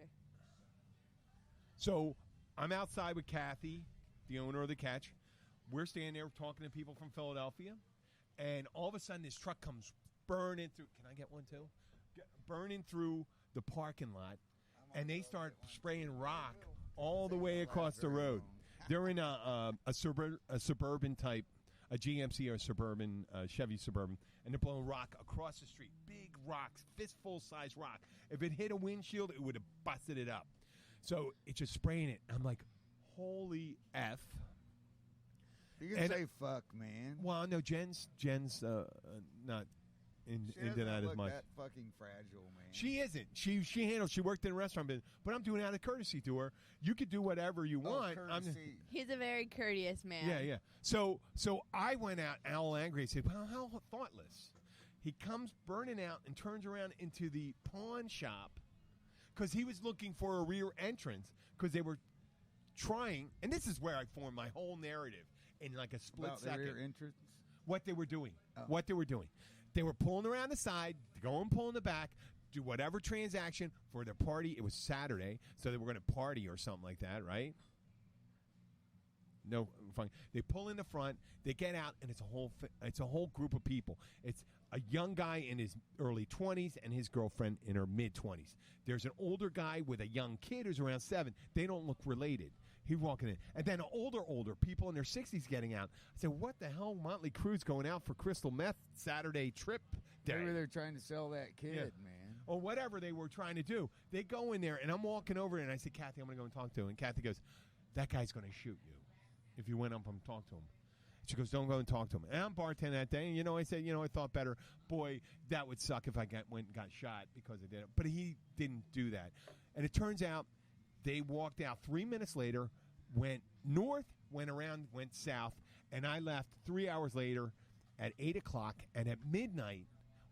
So I'm outside with Kathy, the owner of the Catch. We're standing there talking to people from Philadelphia, and all of a sudden this truck comes burning through. Can I get one too? Burning through the parking lot, and they start spraying rock all the way across the road. They're in a suburban type, a GMC or suburban Chevy Suburban, and they're blowing rock across the street. Big rocks, fistful size rock. If it hit a windshield, it would have busted it up. So it's just spraying it. I'm like, holy F. You can And- say fuck, man. Well, no, Jen's not She into doesn't that as look much. that fucking fragile, man. She isn't. She handles. She worked in a restaurant business, but I'm doing it out of courtesy to her. You could do whatever you want. I'm courtesy. He's a very courteous man. Yeah. So I went out all angry and said, "Well, how thoughtless." He comes burning out and turns around into the pawn shop because he was looking for a rear entrance because they were trying. And this is where I formed my whole narrative in like a split About the second. rear entrance. What they were doing. Oh. What they were doing. They were pulling around the side, going pull in the back, do whatever transaction for their party. It was Saturday, so they were going to party or something like that, right? No, fine. They pull in the front, they get out, and it's a whole group of people. It's a young guy in his early 20s and his girlfriend in her mid 20s. There's an older guy with a young kid who's around 7. They don't look related. He's walking in, and then older people in their 60s getting out. I said, "What the hell, Motley Crue's going out for crystal meth Saturday trip day?" Maybe they're trying to sell that kid, Yeah. man. Or whatever they were trying to do. They go in there, and I'm walking over, and I said, "Kathy, I'm going to go and talk to him." And Kathy goes, "That guy's going to shoot you if you went up and talk to him." She goes, "Don't go and talk to him." And I'm bartending that day, and I said, I thought better. Boy, that would suck if I went and got shot because I did it. But he didn't do that. And it turns out they walked out 3 minutes later, went north, went around, went south, and I left 3 hours later at 8 o'clock. And at midnight,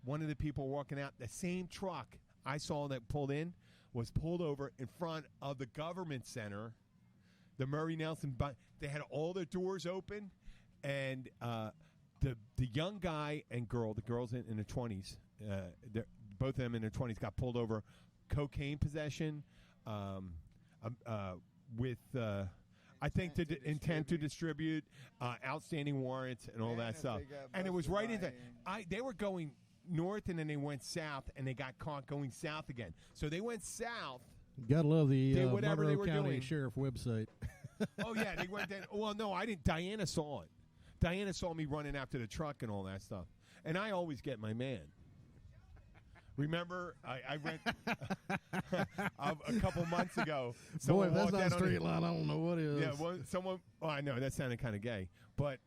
one of the people walking out, the same truck I saw that pulled in was pulled over in front of the government center, the Murray Nelson. They had all the doors open, and the young guy and girl, the girl's in their 20s, both of them in their 20s, got pulled over, cocaine possession, with I think the intent to distribute, outstanding warrants, and all Man, that if stuff. they got And it was busted right in the. by- They were going north, and then they went south, and they got caught going south again. So they went south. Gotta love the Did whatever they Monroe were County doing. Sheriff website. Oh yeah, they went there. Well, no, I didn't. Diana saw it. Diana saw me running after the truck and all that stuff. And I always get my man. Remember, I went a couple months ago. Boy, if that's walked not a out on straight line, I don't know what is. Yeah, well, someone. Oh, I know that sounded kind of gay, but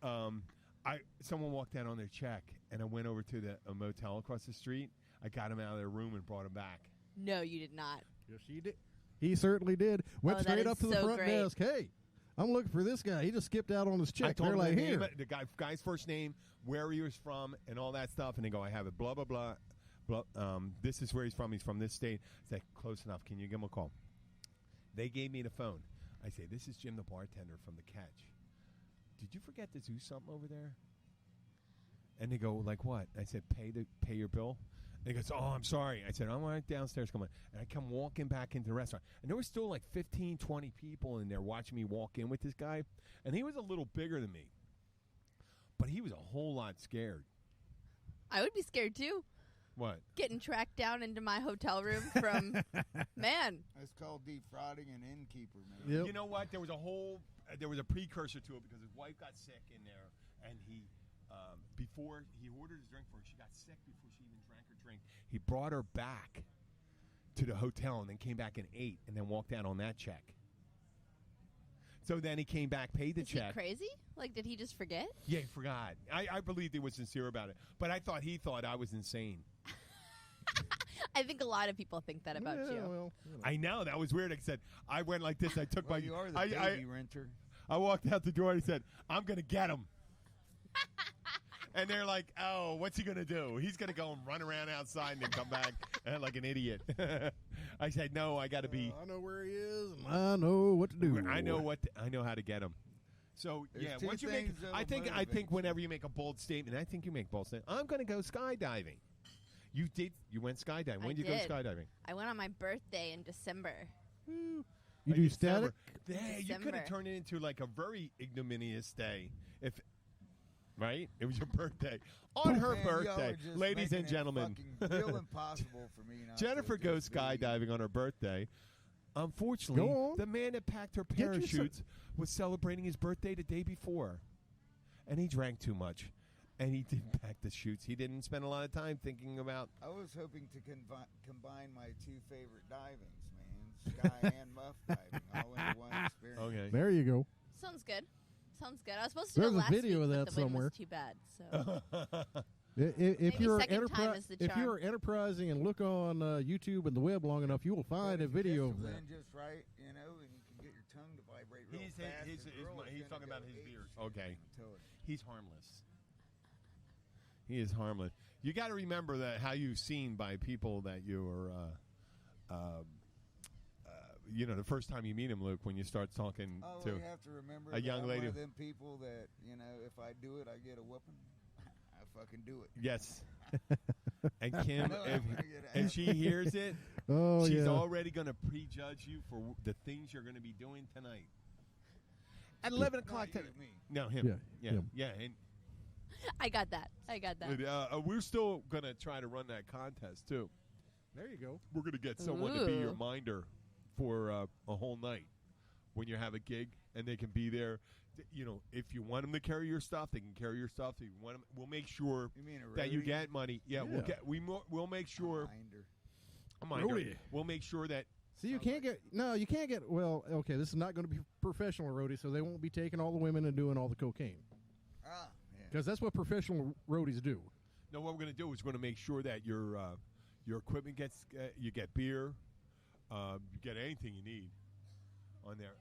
someone walked out on their check, and I went over to a motel across the street. I got him out of their room and brought him back. No, you did not. Yes, he did. He certainly did. Went that straight is up to the so front great. desk. Hey, I'm looking for this guy. He just skipped out on his I check. told They're him like, the here. name, the guy's first name, where he was from, and all that stuff. And they go, I have it, blah, blah, blah. This is where he's from. He's from this state. I said, close enough. Can you give him a call? They gave me the phone. I say, this is Jim the bartender from The Catch. Did you forget to do something over there? And they go, like what? I said, pay your bill. And he goes, oh, I'm sorry. I said, I'm right downstairs. Come on. And I come walking back into the restaurant. And there were still like 15, 20 people in there watching me walk in with this guy. And he was a little bigger than me. But he was a whole lot scared. I would be scared too. What? Getting tracked down into my hotel room from, man. That's called defrauding an innkeeper, man. Yep. You know what? There was a precursor to it because his wife got sick in there, and he, before he ordered his drink for her, she got sick before she even drank her drink. He brought her back to the hotel and then came back and ate and then walked out on that check. So then he came back, paid the Is check. he crazy? Like, did he just forget? Yeah, he forgot. I believed he was sincere about it, but I thought he thought I was insane. I think a lot of people think that about Yeah, you. well, I know that was weird. I said I went like this. I took Well, my. you are the I baby renter. I walked out the door and he said, I'm going to get him. And they're like, oh, what's he going to do? He's going to go and run around outside and then come back like an idiot. I said, no, I got to be. I know where he is, and I know what to do. I know how to get him. So, There's yeah, two once you make, things that'll I think motivate whenever you make a bold statement, I think you make bold statement. I'm going to go skydiving. You went skydiving. When did you did. go skydiving? I went on my birthday in December. You do static? Yeah, you could have December. turned it into like a very ignominious day if, right? It was your birthday. On her Man, y'all are birthday, just ladies making and it gentlemen. fucking real impossible for me not Jennifer to goes just be- skydiving on her birthday. Unfortunately, Go on. the man that packed her Get you some- parachutes was celebrating his birthday the day before. And he drank too much. And he didn't pack the chutes. He didn't spend a lot of time thinking about. I was hoping to combine my two favorite divings, man, sky and muff diving, all into one experience. Okay. There you go. Sounds good. Sounds good. I was supposed to There's go a last video week, of but that the wind somewhere. was too bad. So If Maybe you're second time is the if charm. you're enterprising and look on YouTube and the web long enough, you will find But a if you video get of the that. wind just right, you know, and you can get your tongue to vibrate real He's fast. his- the girl is he's gonna talking about go his ape beard. shit Okay. until it- He's harmless. He is harmless. You got to remember that how you've seen by people that you're, the first time you meet him, Luke, when you start talking Oh, to you have to remember a that young I'm lady. one of them people that, you know, if I do it, I get a whooping. I fucking do it. Yes. And Kim, No, I'm gonna get if ass- she hears it, Oh she's yeah. already going to prejudge you for the things you're going to be doing tonight. At 11 o'clock Not you, tonight. me. No, him. Yeah, him. Yeah. And I got that. I got that. we're still going to try to run that contest, too. There you go. We're going to get someone to be your Ooh. minder for a whole night when you have a gig, and they can be there. If you want them to carry your stuff, they can carry your stuff. If you want 'em- we'll make sure You mean a that you roadie? get money. Yeah, we'll make sure. Minder. A minder. Roadie. We'll make sure that. See, you can't get you can't get. Well, okay, this is not going to be professional roadies, so they won't be taking all the women and doing all the cocaine Ah, yeah. because that's what professional roadies do. No, what we're going to do is we're going to make sure that your equipment gets. You get beer. You get anything you need on there.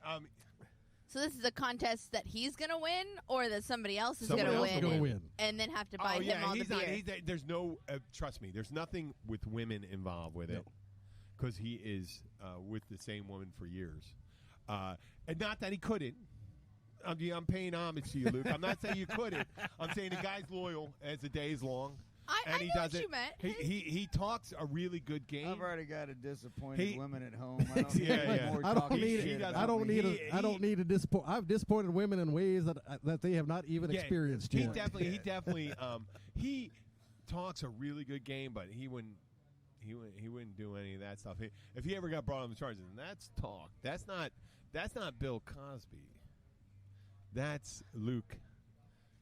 So this is a contest that he's gonna win, or that somebody else is Someone gonna else is win, gonna and, win. and then have to buy Oh him yeah, all the he's beer. not. There's no. Trust me, there's nothing with women involved with it, because he is with the same woman for years, and not that he couldn't. I'm paying homage to you, Luke. I'm not saying you couldn't. I'm saying the guy's loyal as the day is long. I And he know does what it. you meant. He talks a really good game. I've already got a disappointed He- women at home. I don't need Yeah, any yeah. more I don't talking need. shit does- about I don't me. need. I don't need to disappoint. I've disappointed women in ways that they have not even Yeah, experienced He yet. definitely. He talks a really good game, but he wouldn't. He wouldn't do any of that stuff. If he ever got brought on charges, and that's talk. That's not Bill Cosby. That's Luke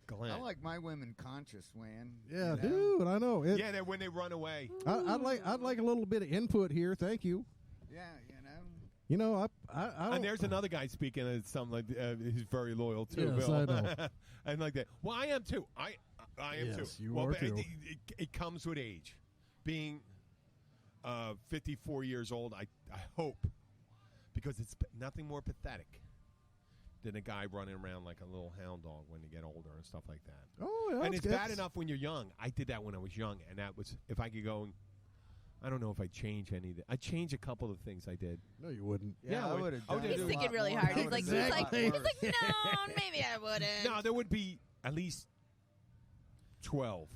Glenn. I like my women conscious, man. Yeah, you know? dude, I know. Yeah, when they run away. I'd like a little bit of input here. Thank you. Yeah, you know. You know, I don't, And there's another guy speaking of something like he's very loyal too. Yes, Bill. I know. And like that. Well, I am too. I am Yes, too. you Well, are but too. It comes with age. Being 54 years old, I hope, because it's nothing more pathetic than a guy running around like a little hound dog when they get older and stuff like that. Oh, yeah, and it's bad enough when you're young. I did that when I was young, and that was, if I could go and, I don't know if I'd change anything. I'd change a couple of things I did. No, you wouldn't. Yeah, I would have. He's thinking really hard. He's like, no, maybe I wouldn't. No, there would be at least 12.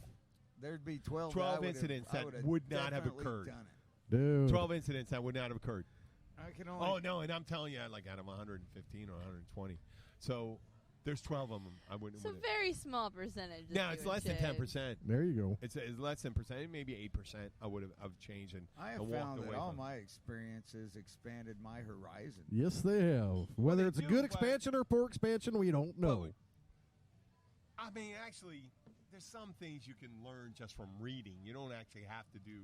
There'd be 12. 12 incidents that would not have occurred. Done it. Dude. 12 incidents that would not have occurred. I can only. Oh, no, and I'm telling you, like out of 115 or 120. So there's 12 of them. I wouldn't. It's a very small percentage. No, it's less than 10%. There you go. It's less than percent, maybe 8%. I would have changed and I have and walked found away that all from. my experiences expanded my horizon. Yes, they have. Whether they it's a do, good but- expansion or poor expansion, we don't know. I mean, actually, there's some things you can learn just from reading. You don't actually have to do.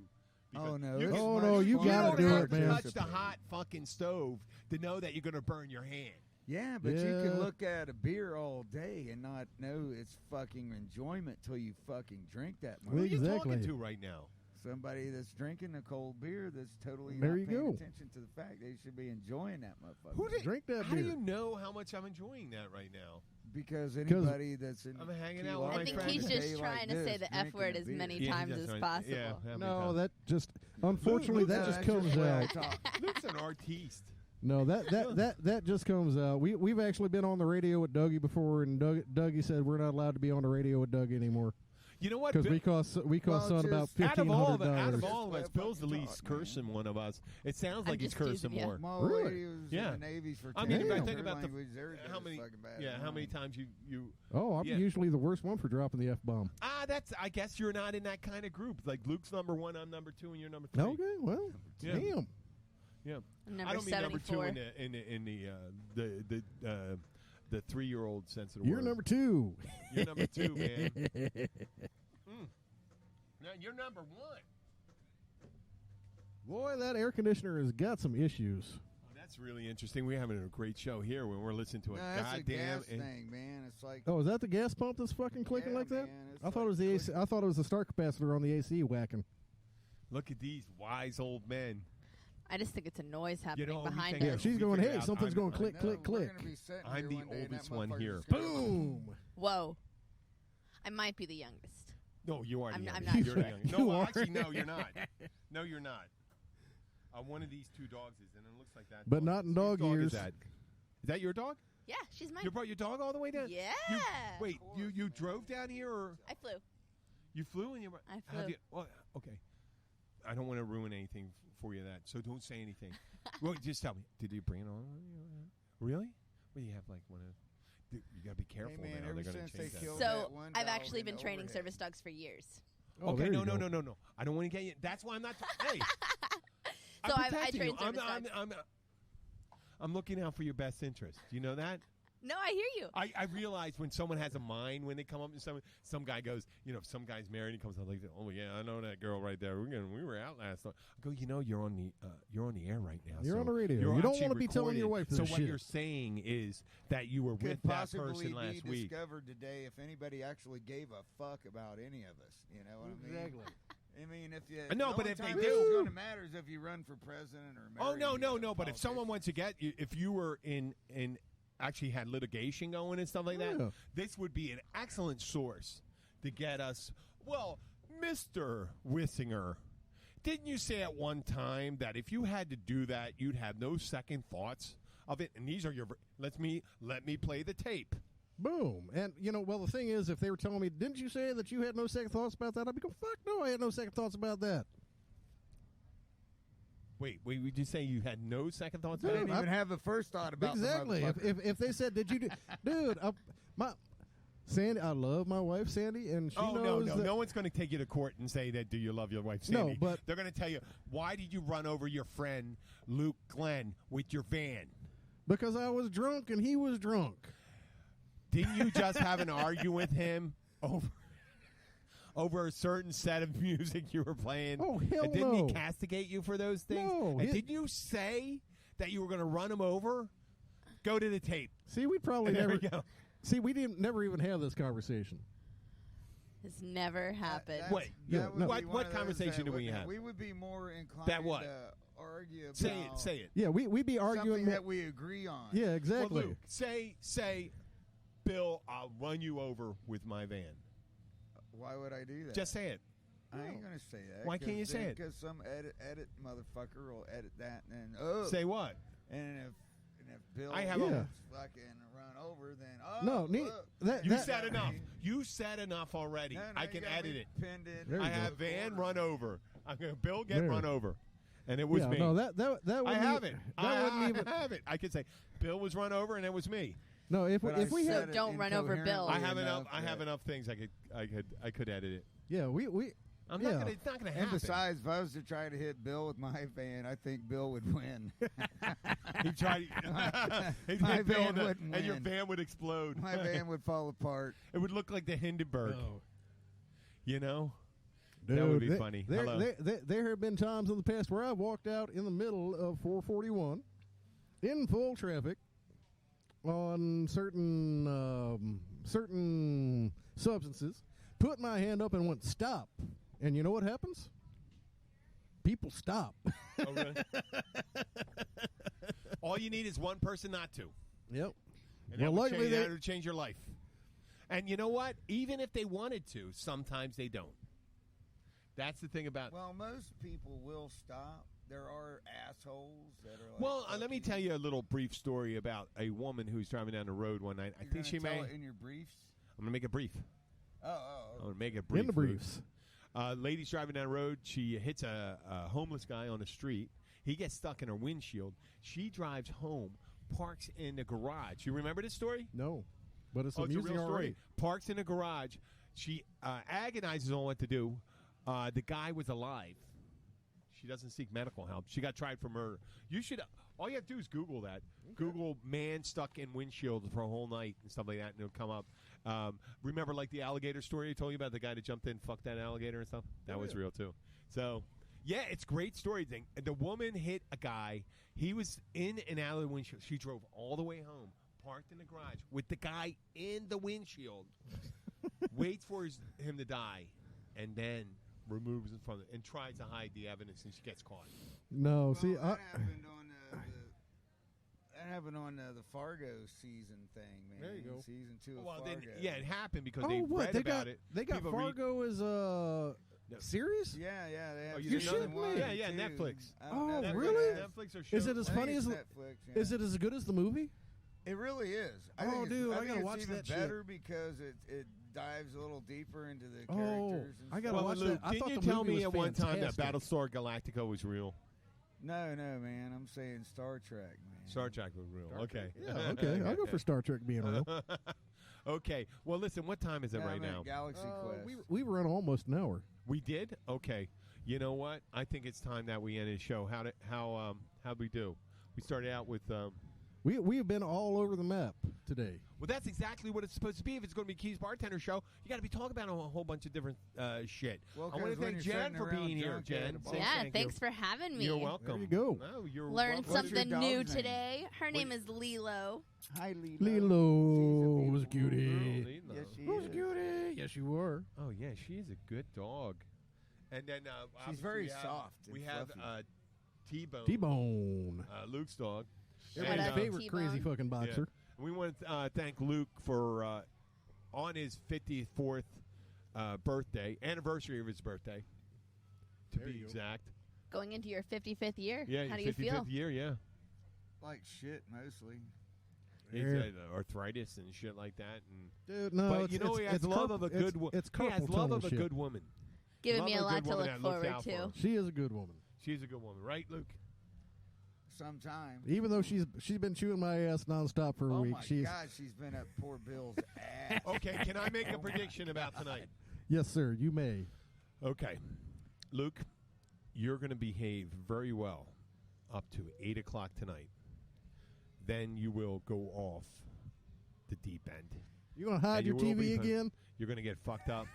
Oh, no. You it's can- Oh, much no, you fun gotta to do don't it, have to man. touch the hot fucking stove to know that you're going to burn your hand. Yeah, but you Yeah. can look at a beer all day and not know its fucking enjoyment till you fucking drink that much. Who are you Exactly. talking to right now? Somebody that's drinking a cold beer that's totally There not you paying go. attention to the fact they should be enjoying that motherfucker. Who did, Drink that how beer. do you know how much I'm enjoying that right now? Because anybody that's in I'm hanging key out with life my I think friends he's on a just day trying like to say this, the F drinking word a as beer. many Yeah, times that's as right. possible. Yeah, how many No, times? that just, unfortunately, that just that's comes the way I out. talk. Luke's an artiste. No, that just comes out. We've actually been on the radio with Dougie before, and Dougie said we're not allowed to be on the radio with Doug anymore You know what? because Bill- we cost Well, son about just- out of all $1,500. of us, Just Bill's the fucking least talk, man. cursing one of us. It sounds I'm like he's just cursing teasing you. more. My Really? lady was Yeah. in the Navy for 10 I mean, if years. I think Her about language, everything how was many, fucking bad. how many times you Oh, I'm Yeah. usually the worst one for dropping the F-bomb. that's. I guess you're not in that kind of group. Like Luke's number 1, I'm number 2, and you're number 3. Okay, well, Yeah. damn. Yeah. I'm number I don't mean number 2 74. in the 3-year-old sense of the You're word. number 2. You're number 2, man. No, you're number 1. Boy, that air conditioner has got some issues. Oh, that's really interesting. We're having a great show here when we're listening to a No, that's a goddamn. gas thing, man. It's like Oh, is that the gas pump that's fucking clicking Yeah, like that? man, it's I thought like it was the AC. clicking. I thought it was the start capacitor on the AC whacking. Look at these wise old men. I just think it's a noise happening know, we behind think- Yeah, us. she's we going, figured hey, out something's I'm- going click, no, click, we're click. gonna be sitting I'm here the one day and that oldest one motherfucker's here. just gonna- Boom. Whoa. I might be the youngest. No, you are. I'm the not youngest. You're the sure. youngest. You No, are. actually, no, you're not. No, you're not. One of these 2 dogs is, and it looks like that. But dog. not in Whose dog dog years. Is that your dog? Yeah, she's mine. You brought your dog all the way down? Yeah. Wait, you drove down here, or I flew. you flew and you? I how'd flew. you- well, okay. I don't want to ruin anything for you. So don't say anything. Well, just tell me. Did you bring it on? Really? Well, you have like one of. You got to be careful man, now. ever They're going since to they change that. killed So that one I've dog actually in been the training overhead. service dogs for years. Oh, Okay, there you no. go. I don't want to get you. That's why I'm not. Hey. So I'm I protecting you. train service dogs. I'm looking out for your best interest. Do you know that? No, I hear you. I realize when someone has a mind, when they come up and some guy goes, if some guy's married and he comes up like, oh yeah, I know that girl right there. We were out last night. I go, you're on the air right now. You're so on the radio. you're You don't actually wanna be telling your recorded. wife So this what shit. you're saying is that you were Could with that possibly person last be week. discovered today if anybody actually gave a fuck about any of us. You know what I mean? Exactly. I mean, if you No, the but only if they time do- it's going to matter is if you run for president or Oh marry no! a But if someone politician. wants to get you, if you were in actually had litigation going and stuff like Yeah. that, this would be an excellent source to get us. Well, Mr. Wissinger, didn't you say at one time that if you had to do that, you'd have no second thoughts of it? And these are your. Let me play the tape. Boom. And, well, the thing is, if they were telling me, didn't you say that you had no second thoughts about that? I'd be going, fuck no, I had no second thoughts about that. Wait, would you say you had no second thoughts I about didn't it? even have a first thought about Exactly. The motherfucker. If they said, did you do, dude, Sandy, I love my wife, Sandy, and she knows no, that no one's going to take you to court and say that. Do you love your wife, Sandy? No, but they're going to tell you, why did you run over your friend Luke Glenn with your van? Because I was drunk and he was drunk. Didn't you just have an argument with him over a certain set of music you were playing? Oh, hell and didn't no. he castigate you for those things? No. And didn't you say that you were going to run him over? Go to the tape. See, we probably There never. we go. See, we didn't never even have this conversation. It's never happened. Wait, That would be what one of those conversation that do we would- have? We would be more inclined That what? to argue about Say it. Yeah, we'd be arguing something that we agree on. Yeah, exactly. Well, Luke, say, Bill, I'll run you over with my van. Why would I do that? Just say it. I ain't gonna say that. Why can't you say it? Because some edit motherfucker will edit that and Say what? and if Bill I have Yeah. gets fucking run over, then No, look. You said enough. You said enough already. No, I you can got edit me it. pinned in There you I go. have van run over. I'm going to Bill get There. run over. And it was me. No, that I wouldn't have even- it. That wouldn't even. I have it. I could say Bill was run over and it was me. No, if But we I had. said it don't run over Bill. incoherently I have enough. enough I have that- enough things I could edit it. Yeah, we. I'm Yeah. not gonna. It's not gonna And happen. besides, if I was to try to hit Bill with my van, I think Bill would win. he tried. He'd My hit Bill van and the- wouldn't and your win. van would explode. My van would fall apart. It would look like the Hindenburg. Oh. You know. Dude, That would be funny. Hello. There have been times in the past where I've walked out in the middle of 441 in full traffic on certain substances, put my hand up and went stop. And you know what happens? People stop. Oh, really? All you need is one person not to. Yep. And Well, luckily that would change your life. And you know what? Even if they wanted to, sometimes they don't. That's the thing about. Well, most people will stop. There are assholes that are like. Well, let me fucking- tell you a little brief story about a woman who's driving down the road one night. I You're think she gonna may. tell it in your briefs. I'm gonna make it brief. I'm Oh. gonna make it brief. In the briefs. Lady's driving down the road. She hits a homeless guy on the street. He gets stuck in her windshield. She drives home, parks in the garage. You remember this story? No. But it's It's a amusing real story. already. Parks in the garage. She agonizes on what to do. The guy was alive. She doesn't seek medical help. She got tried for murder. You should. All you have to do is Google that. Google man stuck in windshield for a whole night and stuff like that, and it'll come up. Remember, like the alligator story I told you about, the guy that jumped in, fucked that alligator and stuff. That was real too. So, yeah, it's great story thing. The woman hit a guy. He was in and out of the windshield. She drove all the way home, parked in the garage with the guy in the windshield. Waits for him to die, and then removes him from it and tries to hide the evidence, and she gets caught. No, Well, see, that happened on the Fargo season thing, man. There you go. Season 2 of Well, Fargo. then, yeah, it happened because oh, they what? read They about got, it. They got People read- Fargo as No. series? Yeah, they have Oh, you season didn't know? one Yeah, and yeah, two. Netflix. Oh, Netflix really? has- Netflix or Is it as I think funny it's as Netflix, yeah. Is it as good as the movie? It really is. I Oh, think dude, I think gotta it's watch even that shit. better because it dives a little deeper into the Oh, characters. And I gotta stuff. watch Luke, that. I didn't thought you the tell movie me was at one time that fantastic. Battlestar Galactica was real? No, man. I'm saying Star Trek, man. Star Trek was real. Okay. Yeah, okay. I'll go for Star Trek being real. Okay. Well, listen, what time is it Yeah, right I'm at now? Galaxy Quest. We run almost an hour. We did? Okay. You know what? I think it's time that we end the show. How'd we do? We started out with We have been all over the map today. well, that's exactly what it's supposed to be. If it's going to be Keys Bartender Show, you got to be talking about a whole bunch of different shit. Well, I want 'cause to when thank you're Jen sitting for around being here, drunk Jen. at a bar- Say Yeah, thank thanks you. for having me. You're welcome. There you go. No, you're Learned welcome. What's your something new dog's name? today. Her name is Lilo. Hi, Lilo. Lilo She's was a beautiful cutie. girl. Lilo. Yes, she Who's is. cutie? Yes, you were. Oh yeah, she is a good dog. And then obviously very we have- soft and We have fluffy. T-Bone, T-Bone. Luke's dog. Everybody's up, favorite T-Bone? crazy fucking boxer. We want to thank Luke for on his 54th birthday, anniversary of his birthday, to There be you go. exact. Going into your 55th year. Yeah, How do your you feel? 55th year, yeah. Like shit, mostly. He's Yeah. had arthritis and shit like that. And Dude, no, but it's, you know, he has it's love carpal- of a good woman. It's He has carpal love tunnel of a shit. good woman. Giving Love me of a a lot good to woman look that looks forward out for to. her. She is a good woman. She's a good woman, right, Luke? some time. Even though she's been chewing my ass nonstop for a week. Oh my God, she's been up poor Bill's ass. Okay, can I make a prediction about tonight? Yes, sir. You may. Okay, Luke, you're going to behave very well up to 8 o'clock tonight. Then you will go off the deep end. You gonna hide And your you will TV again? You're going to get fucked up.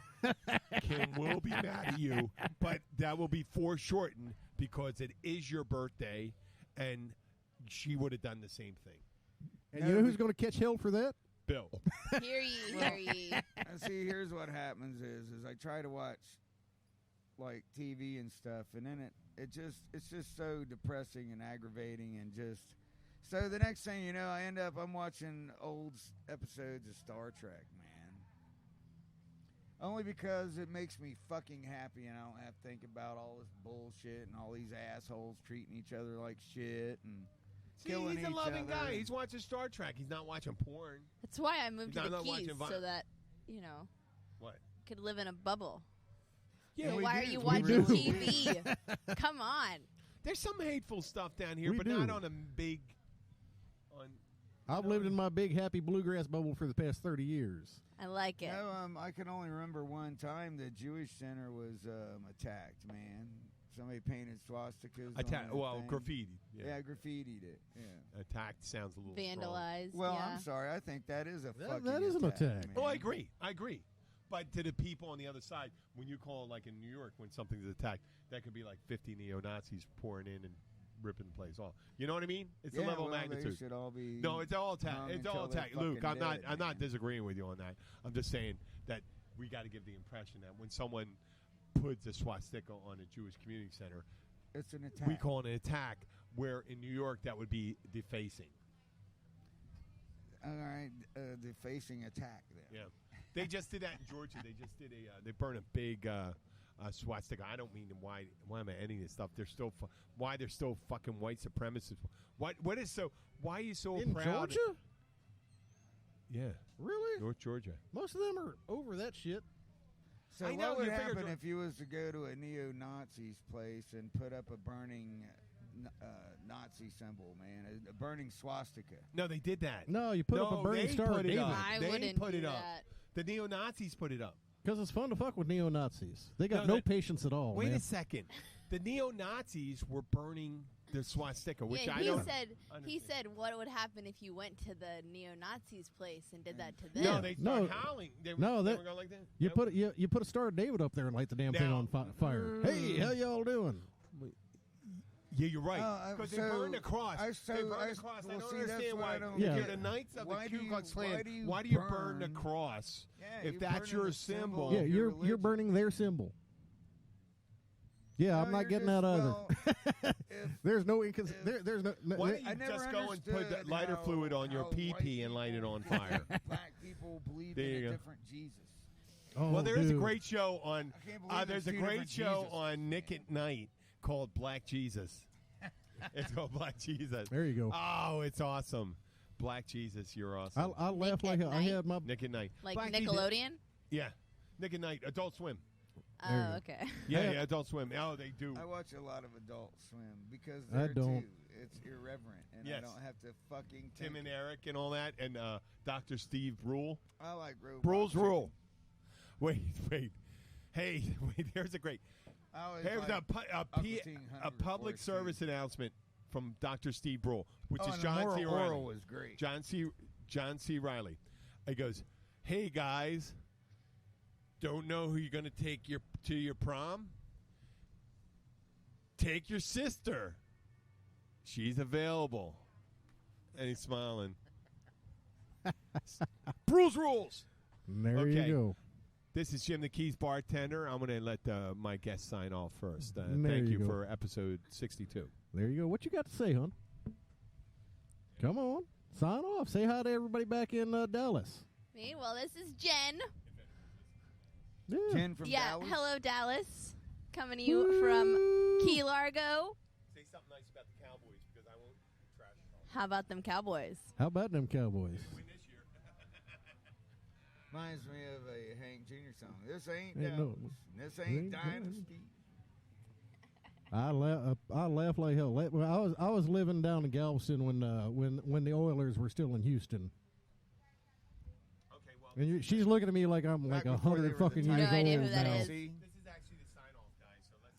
Kim will be mad at you, but that will be foreshortened because it is your birthday, and she would have done the same thing. And you know who's going to catch hell for that? Bill. Hear ye, hear ye. And see, here's what happens is I try to watch like TV and stuff, and then it's just so depressing and aggravating, and just so the next thing you know, I'm watching old episodes of Star Trek, man. Only because it makes me fucking happy, and I don't have to think about all this bullshit and all these assholes treating each other like shit and killing he's a each loving other. guy. He's watching Star Trek. He's not watching porn. That's why I moved He's to the not Keys watching so that, What? could live in a bubble. Yeah, we Why do. are you We watching do. TV? Come on. There's some hateful stuff down here, We but do. not on a big. I've lived in my big happy bluegrass bubble for the past 30 years. I like it. No, I can only remember one time the Jewish center was attacked, man. Somebody painted swastikas. on the thing. Graffiti. Yeah, graffitied it. Yeah. Attacked sounds a little strong. Vandalized. Well, yeah. I'm sorry. I think that is a fucking that is an attack. man. Oh, I agree. But to the people on the other side, when you call, like in New York, when something's attacked, that could be like 50 neo-Nazis pouring in and ripping the place off. You know what I mean? It's a level of magnitude. They should all be No, it's all attack. hung It's all until they're attack. Luke, fucking dead, I'm not man. disagreeing with you on that. I'm just saying that we got to give the impression that when someone puts a swastika on a Jewish community center, It's an attack. we call it an attack. Where in New York that would be defacing. All right, defacing attack. There. Yeah, they just did that in Georgia. They just did they burned a big swastika. I don't mean why am I ending this stuff? They're still why they're still fucking white supremacists. What is so? Why are you so In proud? Georgia? Yeah, Really? North Georgia. Most of them are over that shit. So I know, what would you figure happen if you was to go to a neo-Nazi's place and put up a burning Nazi symbol, man, a burning swastika? No, they did that. No, you put up a burning they Star put of it David. up. I They wouldn't put do it up. that. The neo-Nazis put it up. Because it's fun to fuck with neo-Nazis. They got No, no that- patience at all, Wait man. a second. The neo-Nazis were burning the swastika, which Yeah, I he don't said understand. what would happen if you went to the neo-Nazis place and did that to them. No, they started No. howling. They were, No, they that- were going like that. You Yep. put a Star of David up there and light the damn thing Now- on fire. Hey, how y'all doing? Yeah, you're right. Because they burned the cross. They burned the cross. I well, don't see, that's understand what why. I don't If Yeah. you're the Knights of Why the do Ku you- Klux why Klan, do you why do you burn the burn- cross? Yeah, If you're that's burning your the symbol symbol. of Yeah, your you're religion. burning their symbol. Yeah, I'm No, not you're getting just- that either. well, if- there's no there's no. Why don't I you never just go and put the understood lighter how- fluid on your how pee-pee white and light it people on fire? Black people believe There in you a go. different Jesus. Oh, Well, there is a dude. great show on. I can't believe There's a there's two great different show Jesuses. on Nick at Night called Black Jesus. It's called Black Jesus. There you go. Oh, it's awesome. Black Jesus, you're awesome. I laugh Nick like at I Night? had my. Nick at Night. Like Black Jesus- Nickelodeon? Yeah. Nick at Night. Adult Swim. There you Oh, go. okay. Yeah, Yeah. yeah, Adult Swim. Oh, they do. I watch a lot of Adult Swim because I there don't. too, it's irreverent, and Yes. I don't have to fucking. Tim think and it. Eric and all that, and Dr. Steve Brule. I like Robot Brule's Chicken. Rule. Wait. Hey, wait, there's a great. I always Here's like Uncle Teen a Hunter public Report, service too. announcement from Dr. Steve Brule, which Oh, is and John the C. Moral Riley. Oral was great. John C. Riley. He goes, "Hey guys, don't know who you're going to take to your prom? Take your sister. She's available." And he's smiling. Bruce rules. There Okay. you go. This is Jim the Keys bartender. I'm going to let my guest sign off first. There Thank you you go. for episode 62. There you go. What you got to say, hon? Come on, sign off. Say hi to everybody back in Dallas. Me? Well, this is Jen. Yeah. Jen from Yeah, Dallas. hello, Dallas. Coming to you from Key Largo. Say something nice about the Cowboys because I won't trash them. How about them Cowboys? How about them Cowboys? Win this year. Reminds me of a Hank Jr. song. This ain't Ain't no- Dallas. This ain't ain't Dynasty. I laugh like hell. I was living down in Galveston when the Oilers were still in Houston. Okay, well, And she's looking at me like I'm like Back before 100 they were the fucking No years idea old who that now. is. See, this is actually the sign-off guy, so let's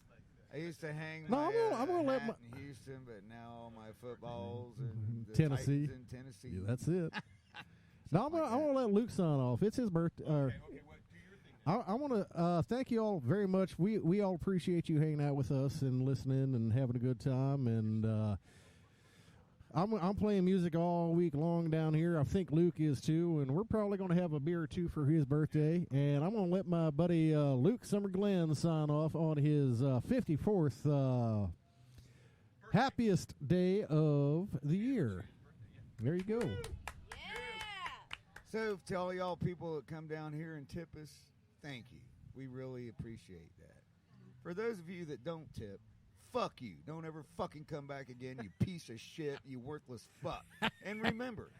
I used to hang No, my I'm gonna let hat in Houston, but now all my footballs and the Tennessee. Titans in Tennessee. Yeah, that's it. No, I'm gonna let Luke sign off. It's his birthday. Okay, well, do your thing. I want to thank you all very much. We all appreciate you hanging out with us and listening and having a good time. And I'm playing music all week long down here. I think Luke is too. And we're probably going to have a beer or two for his birthday. And I'm going to let my buddy Luke Summer-Glenn sign off on his 54th happiest day of the year. There you go. So to all y'all people that come down here and tip us, thank you. We really appreciate that. For those of you that don't tip, fuck you. Don't ever fucking come back again, you piece of shit, you worthless fuck. And remember,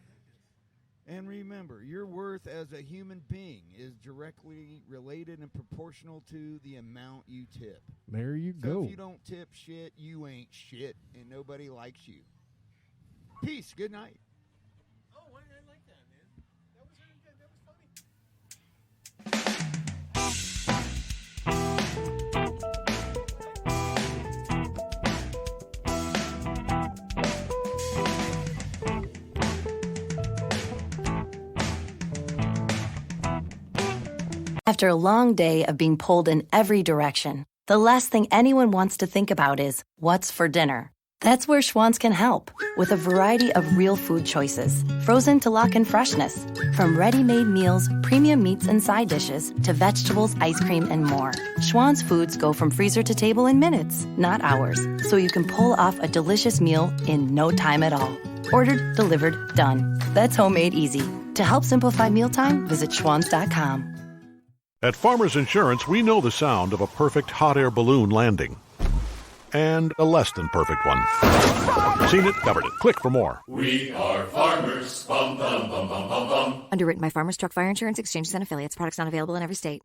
your worth as a human being is directly related and proportional to the amount you tip. There you So go. if you don't tip shit, you ain't shit, and nobody likes you. Peace. Good night. Oh, I like that, man. That was really good. That was funny. After a long day of being pulled in every direction, the last thing anyone wants to think about is what's for dinner. That's where Schwann's can help, with a variety of real food choices, frozen to lock in freshness. From ready-made meals, premium meats and side dishes, to vegetables, ice cream, and more. Schwann's foods go from freezer to table in minutes, not hours, so you can pull off a delicious meal in no time at all. Ordered, delivered, done. That's homemade easy. To help simplify mealtime, visit schwanns.com. At Farmers Insurance, we know the sound of a perfect hot air balloon landing. And a less than perfect one. Seen it, covered it. Click for more. We are farmers. Bum, bum, bum, bum, bum, bum. Underwritten by Farmers Truck Fire Insurance Exchanges and Affiliates. Products not available in every state.